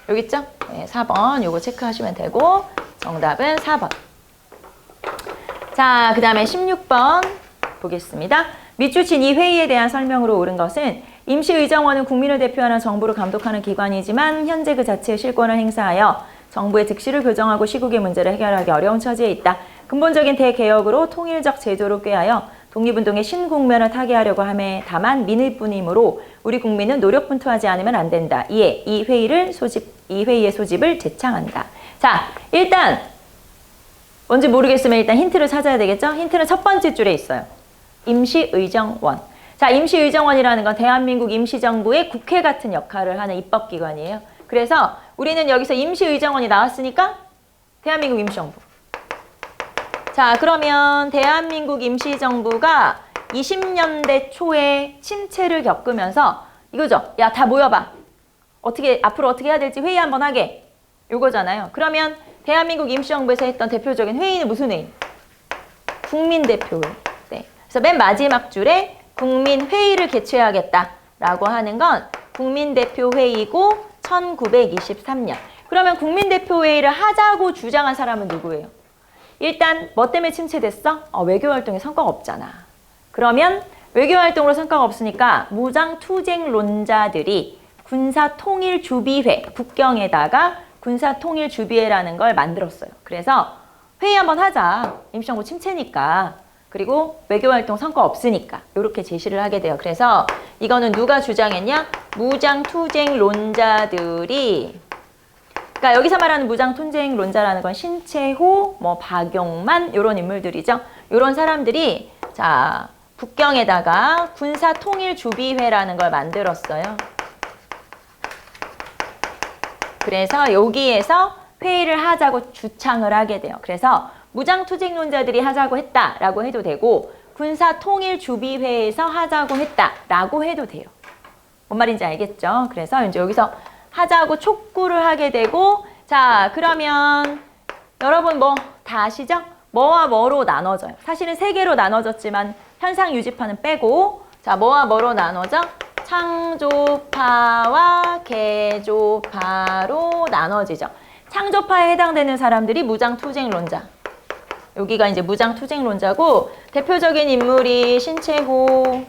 여기 있죠? 네, 4번. 요거 체크하시면 되고 정답은 4번. 자, 그 다음에 16번 보겠습니다. 밑줄친 이 회의에 대한 설명으로 옳은 것은 임시의정원은 국민을 대표하는 정부를 감독하는 기관이지만 현재 그 자체의 실권을 행사하여 정부의 득실을 교정하고 시국의 문제를 해결하기 어려운 처지에 있다. 근본적인 대개혁으로 통일적 제도를 꾀하여 독립운동의 신국면을 타개하려고 함에 다만 민의 뿐이므로 우리 국민은 노력분투하지 않으면 안 된다. 이에 이 회의의 소집을 제창한다. 자, 일단 뭔지 모르겠으면 일단 힌트를 찾아야 되겠죠? 힌트는 첫 번째 줄에 있어요. 임시의정원. 자, 임시의정원이라는 건 대한민국 임시정부의 국회 같은 역할을 하는 입법기관이에요. 그래서 우리는 여기서 임시의정원이 나왔으니까 대한민국 임시정부. 자, 그러면 대한민국 임시정부가 20년대 초에 침체를 겪으면서 이거죠. 야, 다 모여봐. 앞으로 어떻게 해야 될지 회의 한번 하게. 요거잖아요. 그러면 대한민국 임시정부에서 했던 대표적인 회의는 무슨 회의? 국민대표회의. 네. 그래서 맨 마지막 줄에 국민회의를 개최하겠다라고 하는 건 국민대표회의고 1923년. 그러면 국민대표회의를 하자고 주장한 사람은 누구예요? 일단 뭐 때문에 침체됐어? 외교활동에 성과가 없잖아. 그러면 외교활동으로 성과가 없으니까 무장투쟁론자들이 군사통일주비회, 국경에다가 군사통일주비회라는 걸 만들었어요. 그래서 회의 한번 하자. 임시정부 침체니까. 그리고 외교활동 성과 없으니까 이렇게 제시를 하게 돼요. 그래서 이거는 누가 주장했냐? 무장투쟁론자들이, 그러니까 여기서 말하는 무장투쟁론자라는 건 신채호, 박용만 이런 인물들이죠. 이런 사람들이 자, 국경에다가 군사통일주비회라는 걸 만들었어요. 그래서 여기에서 회의를 하자고 주창을 하게 돼요. 그래서 무장투쟁론자들이 하자고 했다라고 해도 되고 군사통일주비회에서 하자고 했다라고 해도 돼요. 뭔 말인지 알겠죠? 그래서 이제 여기서 하자고 촉구를 하게 되고, 자, 그러면 여러분 다 아시죠? 뭐와 뭐로 나눠져요. 사실은 3개로 나눠졌지만 현상 유지파는 빼고, 자, 뭐와 뭐로 나눠져? 창조파와 개조파로 나눠지죠. 창조파에 해당되는 사람들이 무장투쟁론자. 여기가 이제 무장투쟁론자고 대표적인 인물이 신채호,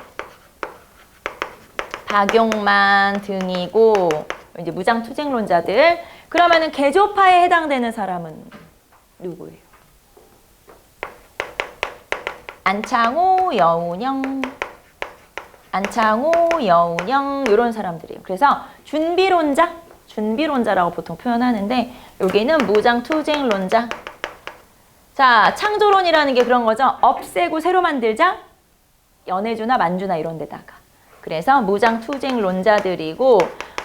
박용만 등이고 이제 무장투쟁론자들. 그러면은 개조파에 해당되는 사람은 누구예요? 안창호, 여운형 이런 사람들이에요. 그래서 준비론자라고 보통 표현하는데 여기는 무장투쟁론자. 자, 창조론이라는 게 그런 거죠. 없애고 새로 만들자. 연해주나 만주나 이런 데다가. 그래서 무장투쟁론자들이고,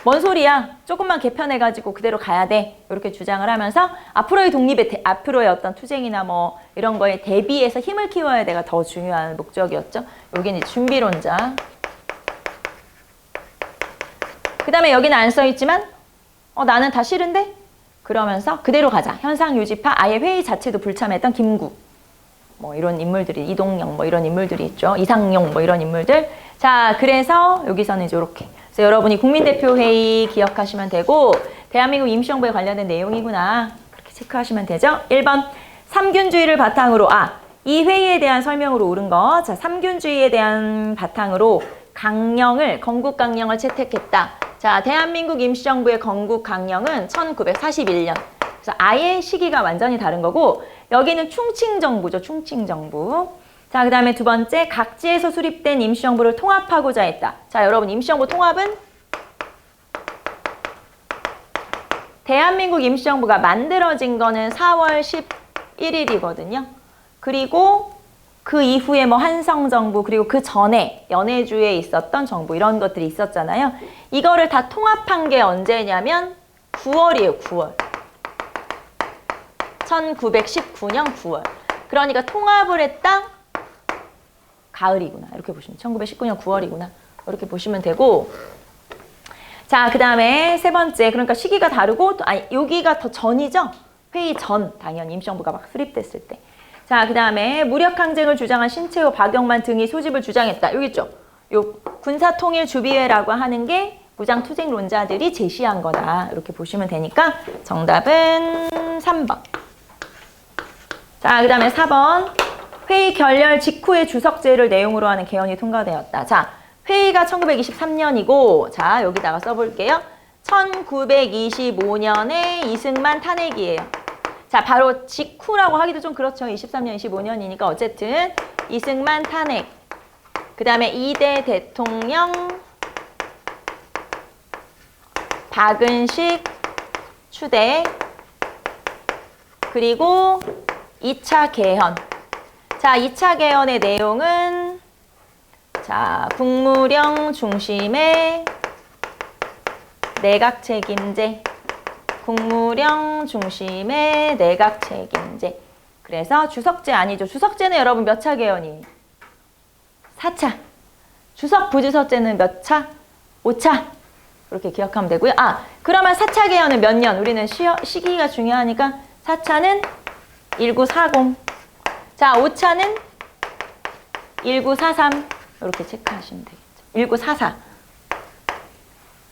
뭔 소리야? 조금만 개편해가지고 그대로 가야 돼. 이렇게 주장을 하면서 앞으로의 앞으로의 어떤 투쟁이나 이런 거에 대비해서 힘을 키워야 돼가 더 중요한 목적이었죠. 여기는 준비론자. 그 다음에 여기는 안 써있지만 나는 다 싫은데? 그러면서 그대로 가자. 현상유지파, 아예 회의 자체도 불참했던 김구. 이런 인물들이, 이동영 이런 인물들이 있죠. 이상용 이런 인물들. 자, 그래서 여기서는 이제 이렇게. 그래서 여러분이 국민대표회의 기억하시면 되고, 대한민국 임시정부에 관련된 내용이구나. 그렇게 체크하시면 되죠. 1번, 삼균주의를 바탕으로, 이 회의에 대한 설명으로 옳은 거. 자, 삼균주의에 대한 바탕으로 건국강령을 채택했다. 자, 대한민국 임시정부의 건국강령은 1941년. 그래서 아예 시기가 완전히 다른 거고, 여기는 충칭정부죠. 충칭정부. 자, 그 다음에 두 번째, 각지에서 수립된 임시정부를 통합하고자 했다. 자, 여러분, 임시정부 통합은 대한민국 임시정부가 만들어진 거는 4월 11일이거든요. 그리고 그 이후에 한성정부, 그리고 그 전에 연해주에 있었던 정부, 이런 것들이 있었잖아요. 이거를 다 통합한 게 언제냐면 9월이에요, 9월. 1919년 9월. 그러니까 통합을 했다? 가을이구나. 이렇게 보시면 1919년 9월이구나. 이렇게 보시면 되고, 자, 그 다음에 세 번째. 그러니까 시기가 다르고, 여기가 더 전이죠? 회의 전 당연히 임시정부가 막 수립됐을 때. 자, 그 다음에 무력항쟁을 주장한 신채호, 박영만 등이 소집을 주장했다. 여기 있죠. 요 군사통일주비회라고 하는 게 무장투쟁론자들이 제시한 거다. 이렇게 보시면 되니까 정답은 3번. 자, 그 다음에 4번. 회의 결렬 직후에 주석제를 내용으로 하는 개헌이 통과되었다. 자, 회의가 1923년이고, 자, 여기다가 써볼게요. 1925년에 이승만 탄핵이에요. 자, 바로 직후라고 하기도 좀 그렇죠. 23년, 25년이니까 어쨌든 이승만 탄핵. 그 다음에 이대 대통령, 박은식 추대, 그리고 2차 개헌. 자, 2차 개헌의 내용은 자, 국무령 중심의 내각 책임제. 국무령 중심의 내각 책임제. 그래서 주석제 아니죠. 주석제는 여러분 몇 차 개헌이? 4차. 주석 부주석제는 몇 차? 5차. 그렇게 기억하면 되고요. 아, 그러면 4차 개헌은 몇 년? 우리는 시기가 중요하니까 4차는 1940. 자, 5차는 1943. 이렇게 체크하시면 되겠죠. 1944.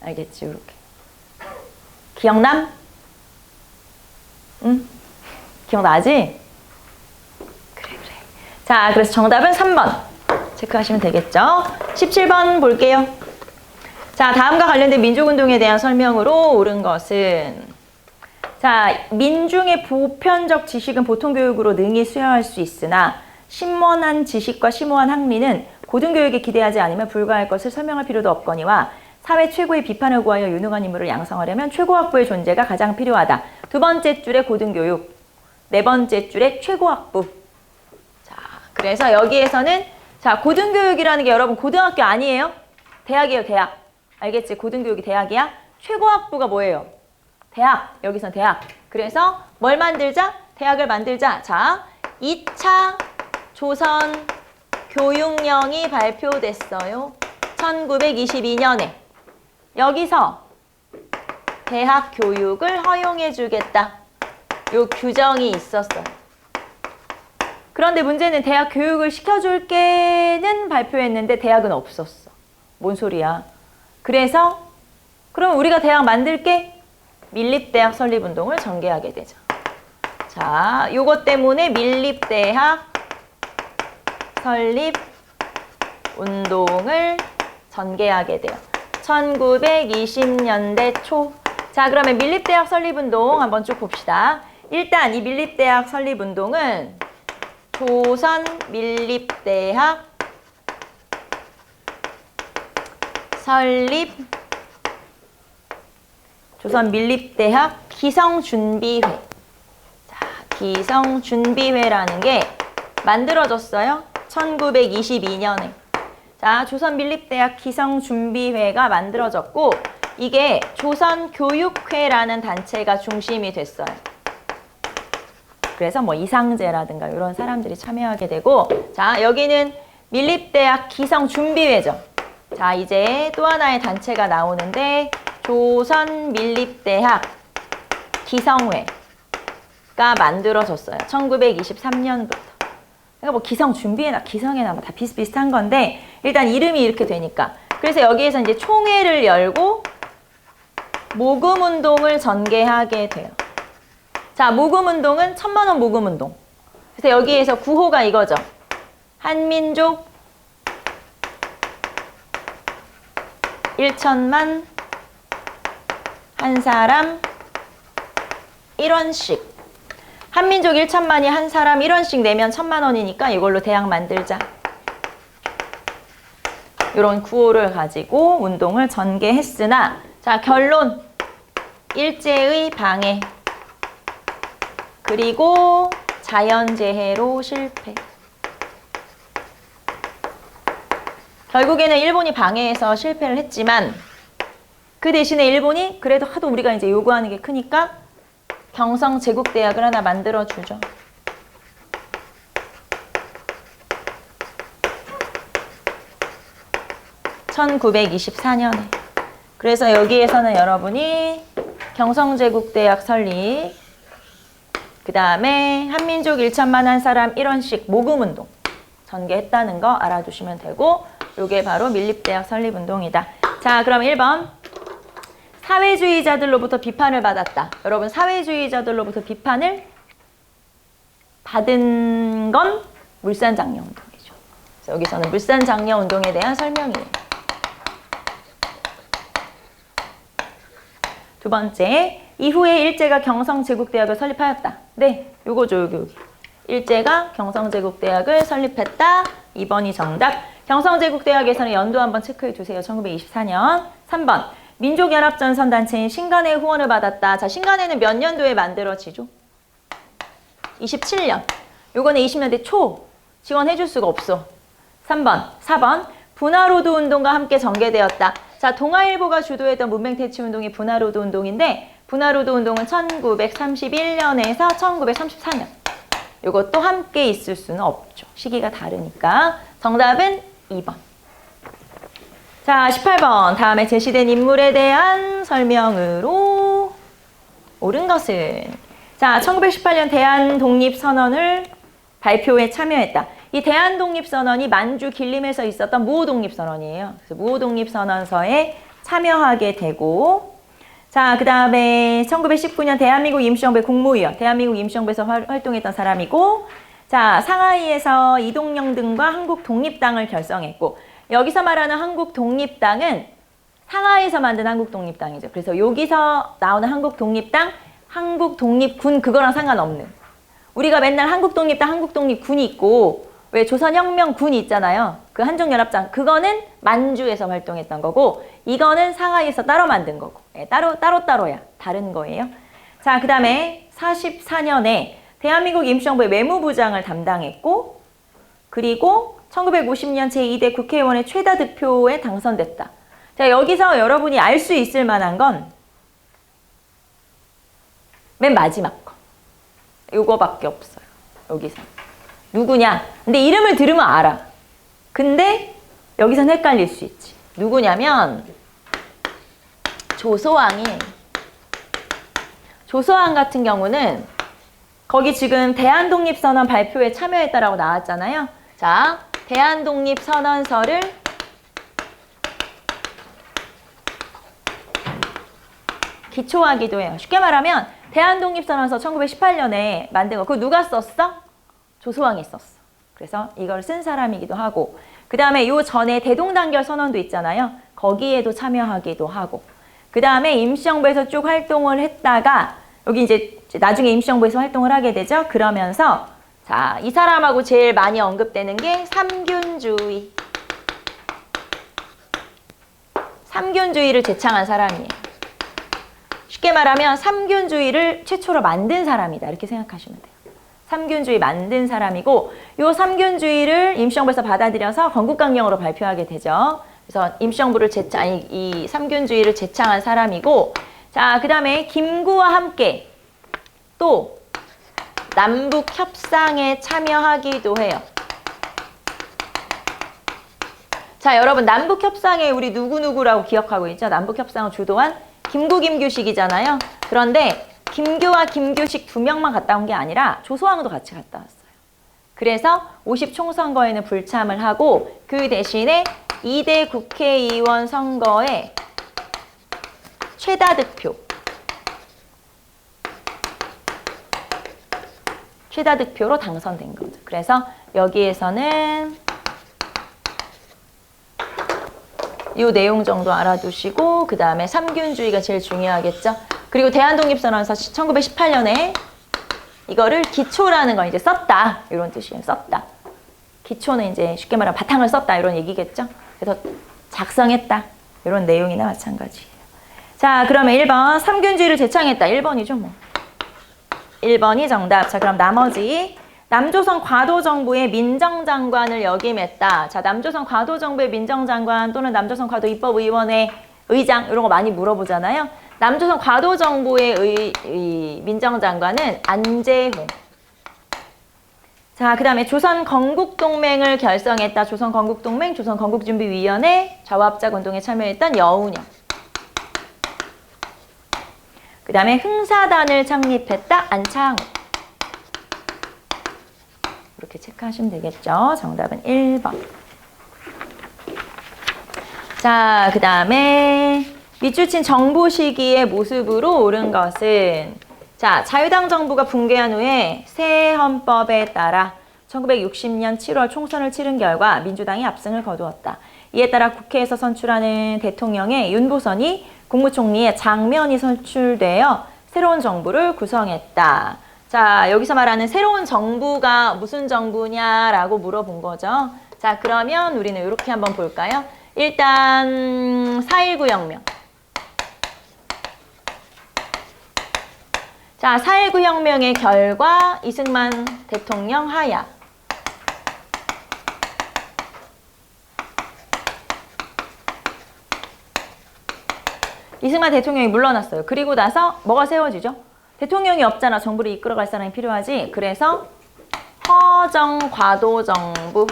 알겠지? 이렇게. 기억남? 응? 기억나지? 그래. 자, 그래서 정답은 3번. 체크하시면 되겠죠. 17번 볼게요. 자, 다음과 관련된 민족운동에 대한 설명으로 옳은 것은 자, 민중의 보편적 지식은 보통교육으로 능히 수여할 수 있으나 심원한 지식과 심오한 학리는 고등교육에 기대하지 않으면 불가할 것을 설명할 필요도 없거니와 사회 최고의 비판을 구하여 유능한 인물을 양성하려면 최고학부의 존재가 가장 필요하다. 두 번째 줄에 고등교육, 네 번째 줄에 최고학부. 자, 그래서 여기에서는 자, 고등교육이라는 게 여러분 고등학교 아니에요? 대학이에요, 대학. 알겠지? 고등교육이 대학이야. 최고학부가 뭐예요? 대학. 여기선 대학. 그래서 뭘 만들자? 대학을 만들자. 자, 2차 조선 교육령이 발표됐어요. 1922년에. 여기서 대학 교육을 허용해 주겠다. 요 규정이 있었어요. 그런데 문제는 대학 교육을 시켜줄게는 발표했는데 대학은 없었어. 뭔 소리야. 그래서 그럼 우리가 대학 만들게 밀립대학 설립운동을 전개하게 되죠. 자, 요것 때문에 밀립대학 설립운동을 전개하게 돼요. 1920년대 초. 자, 그러면 밀립대학 설립운동 한번 쭉 봅시다. 일단 이 밀립대학 설립운동은 조선 밀립대학 설립 조선 밀립대학 기성준비회. 자, 기성준비회라는 게 만들어졌어요. 1922년에. 자, 조선 밀립대학 기성준비회가 만들어졌고 이게 조선교육회라는 단체가 중심이 됐어요. 그래서 뭐 이상제라든가 이런 사람들이 참여하게 되고 자, 여기는 밀립대학 기성준비회죠. 자, 이제 또 하나의 단체가 나오는데 조선 밀립대학 기성회가 만들어졌어요. 1923년부터. 그러니까 뭐 기성준비회나 기성회나 뭐 다 비슷비슷한 건데 일단 이름이 이렇게 되니까. 그래서 여기에서 이제 총회를 열고 모금운동을 전개하게 돼요. 자, 모금운동은 1000만원 모금운동. 그래서 여기에서 구호가 이거죠. 한민족 1천만 한 사람 1원씩. 한민족 1천만이 한 사람 1원씩 내면 1000만원이니까 이걸로 대학 만들자. 이런 구호를 가지고 운동을 전개했으나 자, 결론. 일제의 방해 그리고 자연재해로 실패. 결국에는 일본이 방해해서 실패를 했지만 그 대신에 일본이 그래도 하도 우리가 이제 요구하는 게 크니까 경성제국대학을 하나 만들어주죠. (1924년에) 그래서 여기에서는 여러분이 경성제국대학 설립 그 다음에 한민족 1천만 한 사람 1원씩 모금운동 전개했다는 거 알아두시면 되고, 요게 바로 밀립대학 설립운동이다. 자, 그럼 1번. 사회주의자들로부터 비판을 받았다. 여러분, 사회주의자들로부터 비판을 받은 건 물산장려운동이죠. 그래서 여기서는 물산장려운동에 대한 설명이에요. 두 번째, 이후에 일제가 경성제국대학을 설립하였다. 네, 요거죠, 여기. 일제가 경성제국대학을 설립했다. 2번이 정답. 경성제국대학에서는 연도 한번 체크해 주세요. 1924년. 3번, 민족연합전선단체인 신간의 후원을 받았다. 자, 신간회는 몇 년도에 만들어지죠? 27년. 요거는 20년대 초. 지원해 줄 수가 없어. 3번, 4번, 분화로드 운동과 함께 전개되었다. 자, 동아일보가 주도했던 문맹퇴치운동이 분화로드 운동인데, 분화로드 운동은 1931년에서 1934년. 요것도 함께 있을 수는 없죠. 시기가 다르니까. 정답은 2번. 자, 18번. 다음에 제시된 인물에 대한 설명으로 옳은 것은, 자, 1918년 대한독립선언을 발표에 참여했다. 이 대한독립선언이 만주 길림에서 있었던 무호독립선언이에요. 그래서 무호독립선언서에 참여하게 되고, 자, 그 다음에 1919년 대한민국 임시정부의 국무위원, 대한민국 임시정부에서 활동했던 사람이고, 자, 상하이에서 이동영 등과 한국독립당을 결성했고, 여기서 말하는 한국독립당은 상하이에서 만든 한국독립당이죠. 그래서 여기서 나오는 한국독립당, 한국독립군 그거랑 상관없는, 우리가 맨날 한국독립당, 한국독립군이 있고 왜 조선혁명군이 있잖아요. 그 한족연합당, 그거는 만주에서 활동했던 거고, 이거는 상하이에서 따로 만든 거고, 따로야. 다른 거예요. 자, 그 다음에 44년에 대한민국 임시정부의 외무부장을 담당했고, 그리고 1950년 제2대 국회의원의 최다 득표에 당선됐다. 자, 여기서 여러분이 알 수 있을 만한 건 맨 마지막 거. 요거밖에 없어요. 여기서. 누구냐? 근데 이름을 들으면 알아. 근데 여기선 헷갈릴 수 있지. 누구냐면 조소왕이, 조소왕 같은 경우는 거기 지금 대한독립선언 발표에 참여했다라고 나왔잖아요. 자, 대한독립선언서를 기초하기도 해요. 쉽게 말하면 대한독립선언서 1918년에 만든 거, 그거 누가 썼어? 조소왕이 썼어. 그래서 이걸 쓴 사람이기도 하고, 그 다음에 요 전에 대동단결 선언도 있잖아요. 거기에도 참여하기도 하고, 그 다음에 임시정부에서 쭉 활동을 했다가 여기 이제 나중에 임시정부에서 활동을 하게 되죠. 그러면서 자, 이 사람하고 제일 많이 언급되는 게 삼균주의. 삼균주의를 제창한 사람이에요. 쉽게 말하면 삼균주의를 최초로 만든 사람이다. 이렇게 생각하시면 돼요. 삼균주의 만든 사람이고, 요 삼균주의를 임시정부에서 받아들여서 건국강령으로 발표하게 되죠. 그래서 임시정부를 이 삼균주의를 제창한 사람이고, 자, 그 다음에 김구와 함께 또 남북 협상에 참여하기도 해요. 자, 여러분, 남북 협상에 우리 누구누구라고 기억하고 있죠? 남북 협상을 주도한 김구, 김규식이잖아요. 그런데 김규와 김규식 두 명만 갔다 온 게 아니라 조소왕도 같이 갔다 왔어요. 그래서 50 총선거에는 불참을 하고, 그 대신에 2대 국회의원 선거에 최다 득표로 당선된 거죠. 그래서 여기에서는 이 내용 정도 알아두시고, 그 다음에 삼균주의가 제일 중요하겠죠. 그리고 대한독립선언서 1918년에 이거를 기초라는 걸 이제 썼다. 이런 뜻이에요. 썼다. 기초는 이제 쉽게 말하면 바탕을 썼다. 이런 얘기겠죠. 그래서 작성했다. 이런 내용이나 마찬가지예요. 자, 그러면 1번 삼균주의를 제창했다. 1번이죠 뭐. 1번이 정답. 자, 그럼 나머지 남조선 과도정부의 민정장관을 역임했다. 자, 남조선 과도정부의 민정장관 또는 남조선 과도입법의원회 의장, 이런 거 많이 물어보잖아요. 남조선 과도정부의 민정장관은 안재홍. 자, 그 다음에 조선건국동맹을 결성했다. 조선건국동맹, 조선건국준비위원회, 좌우합작운동에 참여했던 여운형. 그 다음에 흥사단을 창립했다. 안창호. 이렇게 체크하시면 되겠죠. 정답은 1번. 자, 그 다음에 밑줄 친 정부 시기의 모습으로 옳은 것은, 자, 자유당 정부가 붕괴한 후에 새 헌법에 따라 1960년 7월 총선을 치른 결과 민주당이 압승을 거두었다. 이에 따라 국회에서 선출하는 대통령의 윤보선이 국무총리의 장면이 선출되어 새로운 정부를 구성했다. 자, 여기서 말하는 새로운 정부가 무슨 정부냐라고 물어본 거죠. 자, 그러면 우리는 이렇게 한번 볼까요? 일단 4.19 혁명. 자, 4.19 혁명의 결과 이승만 대통령 하야. 이승만 대통령이 물러났어요. 그리고 나서 뭐가 세워지죠? 대통령이 없잖아. 정부를 이끌어갈 사람이 필요하지. 그래서 허정과도정부.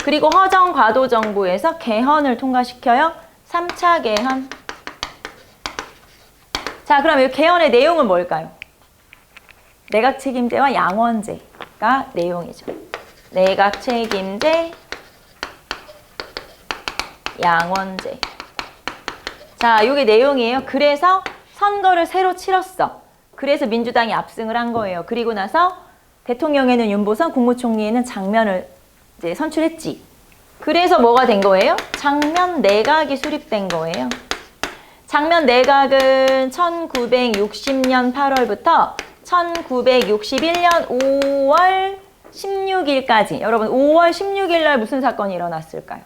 그리고 허정과도정부에서 개헌을 통과시켜요. 3차 개헌. 자, 그럼 이 개헌의 내용은 뭘까요? 내각 책임제와 양원제가 내용이죠. 내각 책임제, 양원제. 자, 이게 내용이에요. 그래서 선거를 새로 치렀어. 그래서 민주당이 압승을 한 거예요. 그리고 나서 대통령에는 윤보선, 국무총리에는 장면을 이제 선출했지. 그래서 뭐가 된 거예요? 장면 내각이 수립된 거예요. 장면 내각은 1960년 8월부터 1961년 5월 16일까지. 여러분, 5월 16일 날 무슨 사건이 일어났을까요?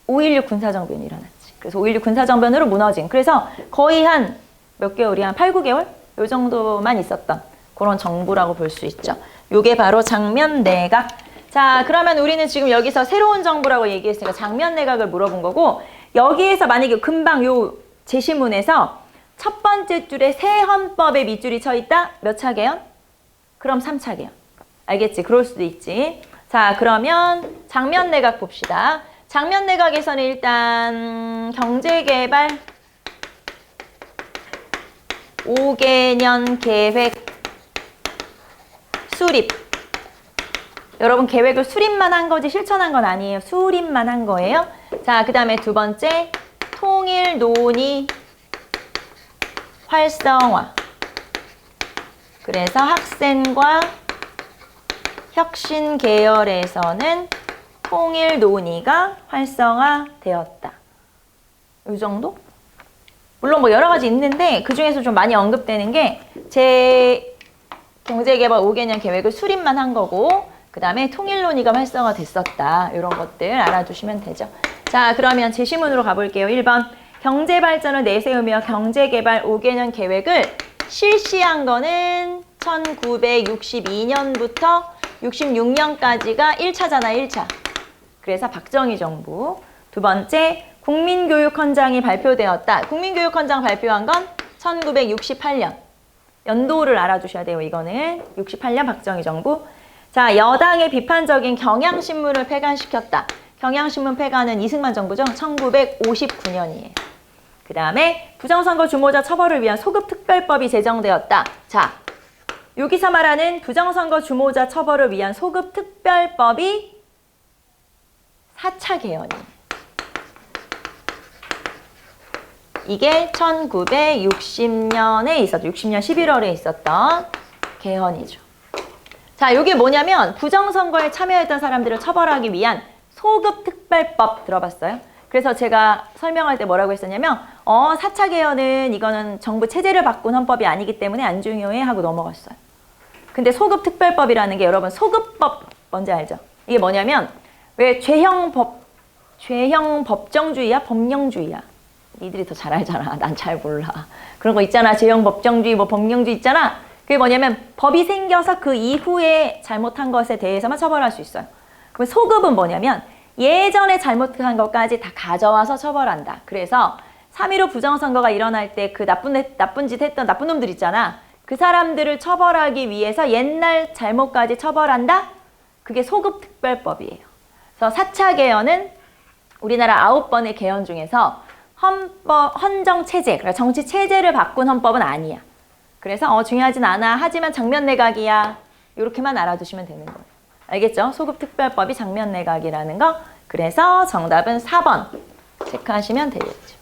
5.16 군사정변이 일어났지. 그래서 5.16 군사정변으로 무너진. 그래서 거의 한 몇 개월이 한 8, 9개월? 요 정도만 있었던 그런 정부라고 볼 수 있죠. 요게 바로 장면 내각. 자, 그러면 우리는 지금 여기서 새로운 정부라고 얘기했으니까 장면 내각을 물어본 거고, 여기에서 만약에 금방 요 제시문에서 첫 번째 줄에 새 헌법에 밑줄이 쳐 있다? 몇 차 개헌? 그럼 3차 개헌. 알겠지? 그럴 수도 있지. 자, 그러면 장면 내각 봅시다. 장면 내각에서는 일단 경제개발 5개년 계획 수립. 여러분, 계획을 수립만 한 거지 실천한 건 아니에요. 수립만 한 거예요. 자, 그 다음에 두 번째, 통일 논의 활성화. 그래서 학생과 혁신 계열에서는 통일 논의가 활성화되었다. 이 정도? 물론 뭐 여러 가지 있는데 그 중에서 좀 많이 언급되는 게 제 경제개발 5개년 계획을 수립만 한 거고, 그 다음에 통일 논의가 활성화됐었다. 이런 것들 알아두시면 되죠. 자, 그러면 제시문으로 가볼게요. 1번, 경제발전을 내세우며 경제개발 5개년 계획을 실시한 거는 1962년부터 66년까지가 1차잖아, 1차. 그래서 박정희 정부. 두 번째, 국민교육헌장이 발표되었다. 국민교육헌장 발표한 건 1968년. 연도를 알아두셔야 돼요. 이거는 68년 박정희 정부. 자, 여당의 비판적인 경향신문을 폐간시켰다. 경향신문 폐간은 이승만 정부죠. 1959년이에요. 그 다음에 부정선거 주모자 처벌을 위한 소급특별법이 제정되었다. 자, 여기서 말하는 부정선거 주모자 처벌을 위한 소급특별법이 4차 개헌이에요. 이게 1960년에 있었죠. 60년 11월에 있었던 개헌이죠. 자, 이게 뭐냐면 부정선거에 참여했던 사람들을 처벌하기 위한 소급특별법 들어봤어요? 그래서 제가 설명할 때 뭐라고 했었냐면 4차 개헌은 이거는 정부 체제를 바꾼 헌법이 아니기 때문에 안 중요해 하고 넘어갔어요. 근데 소급특별법이라는 게 여러분 소급법 뭔지 알죠? 이게 뭐냐면 왜 죄형 법정주의야? 법령주의야? 니들이 더 잘 알잖아. 난 잘 몰라. 그런 거 있잖아. 죄형 법정주의, 뭐 법령주의 있잖아. 그게 뭐냐면 법이 생겨서 그 이후에 잘못한 것에 대해서만 처벌할 수 있어요. 그럼 소급은 뭐냐면 예전에 잘못한 것까지 다 가져와서 처벌한다. 그래서 3.15 부정선거가 일어날 때 그 나쁜 짓 했던 나쁜 놈들 있잖아. 그 사람들을 처벌하기 위해서 옛날 잘못까지 처벌한다? 그게 소급특별법이에요. 그래서 4차 개헌은 우리나라 9번의 개헌 중에서 헌정체제, 그러니까 정치체제를 바꾼 헌법은 아니야. 그래서 중요하진 않아. 하지만 장면 내각이야. 이렇게만 알아두시면 되는 거예요. 알겠죠? 소급특별법이 장면내각이라는 거. 그래서 정답은 4번 체크하시면 되겠죠.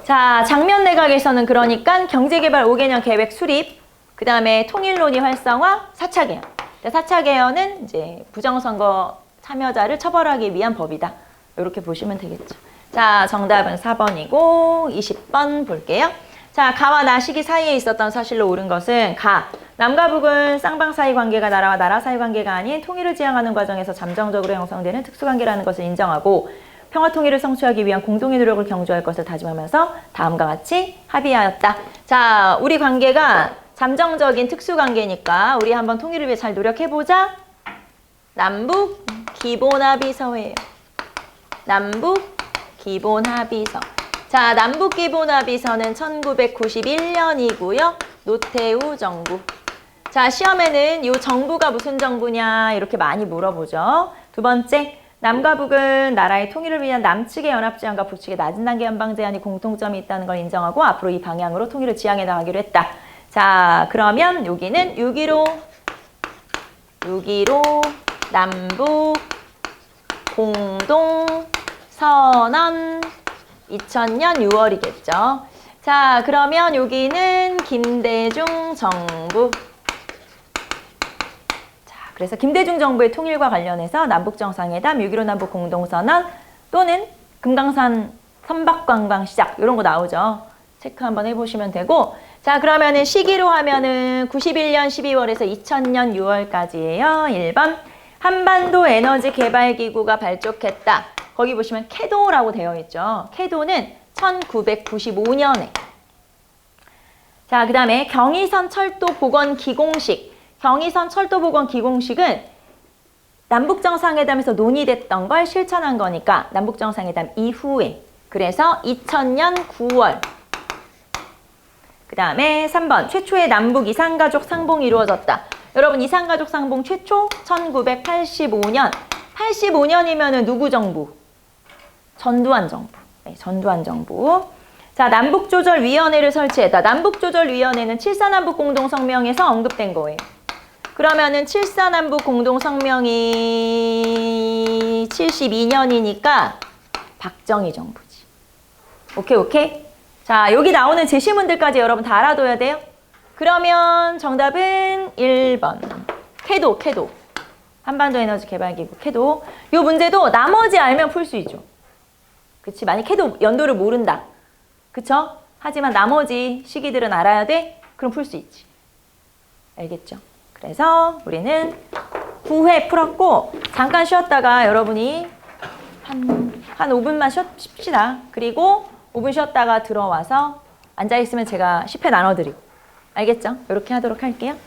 자, 장면내각에서는 그러니까 경제개발 5개년 계획 수립, 그 다음에 통일논의 활성화, 4차 개헌. 4차 개헌은 이제 부정선거 참여자를 처벌하기 위한 법이다. 이렇게 보시면 되겠죠. 자, 정답은 4번이고 20번 볼게요. 자, 가와 나 시기 사이에 있었던 사실로 옳은 것은 가. 남과 북은 쌍방 사이 관계가 나라와 나라 사이 관계가 아닌 통일을 지향하는 과정에서 잠정적으로 형성되는 특수관계라는 것을 인정하고 평화 통일을 성취하기 위한 공동의 노력을 경주할 것을 다짐하면서 다음과 같이 합의하였다. 자, 우리 관계가 잠정적인 특수관계니까 우리 한번 통일을 위해 잘 노력해보자. 남북 기본합의서예요. 남북 기본합의서. 자, 남북 기본합의서는 1991년이고요. 노태우 정부. 자, 시험에는 이 정부가 무슨 정부냐 이렇게 많이 물어보죠. 두 번째, 남과 북은 나라의 통일을 위한 남측의 연합제한과 북측의 낮은 단계 연방 제한이 공통점이 있다는 걸 인정하고 앞으로 이 방향으로 통일을 지향해 나가기로 했다. 자, 그러면 여기는 6.15 남북 공동 선언 2000년 6월이겠죠. 자, 그러면 여기는 김대중 정부. 자, 그래서 김대중 정부의 통일과 관련해서 남북정상회담, 6.15 남북 공동선언 또는 금강산 선박관광 시작 이런 거 나오죠. 체크 한번 해보시면 되고. 자, 그러면은 시기로 하면은 91년 12월에서 2000년 6월까지예요. 1번. 한반도 에너지 개발 기구가 발족했다. 거기 보시면 캐도라고 되어 있죠. 캐도는 1995년에. 자, 그 다음에 경의선 철도 복원 기공식. 경의선 철도 복원 기공식은 남북정상회담에서 논의됐던 걸 실천한 거니까 남북정상회담 이후에. 그래서 2000년 9월. 그 다음에 3번. 최초의 남북 이산가족 상봉이 이루어졌다. 여러분, 이산가족 상봉 최초 1985년. 85년이면은 누구 정부? 전두환 정부. 네, 전두환 정부. 자, 남북조절위원회를 설치했다. 남북조절위원회는 7.4남북 공동성명에서 언급된 거예요. 그러면은 7.4남북 공동성명이 72년이니까 박정희 정부지. 오케이, 오케이? 자, 여기 나오는 제시문들까지 여러분 다 알아둬야 돼요. 그러면 정답은 1번. 캐도. 한반도 에너지 개발기구 캐도. 이 문제도 나머지 알면 풀 수 있죠. 그치? 만약 캐도 연도를 모른다. 그쵸? 하지만 나머지 시기들은 알아야 돼? 그럼 풀 수 있지. 알겠죠? 그래서 우리는 9회 풀었고 잠깐 쉬었다가 여러분이 한 5분만 쉽시다. 그리고 5분 쉬었다가 들어와서 앉아있으면 제가 10회 나눠드리고. 알겠죠? 이렇게 하도록 할게요.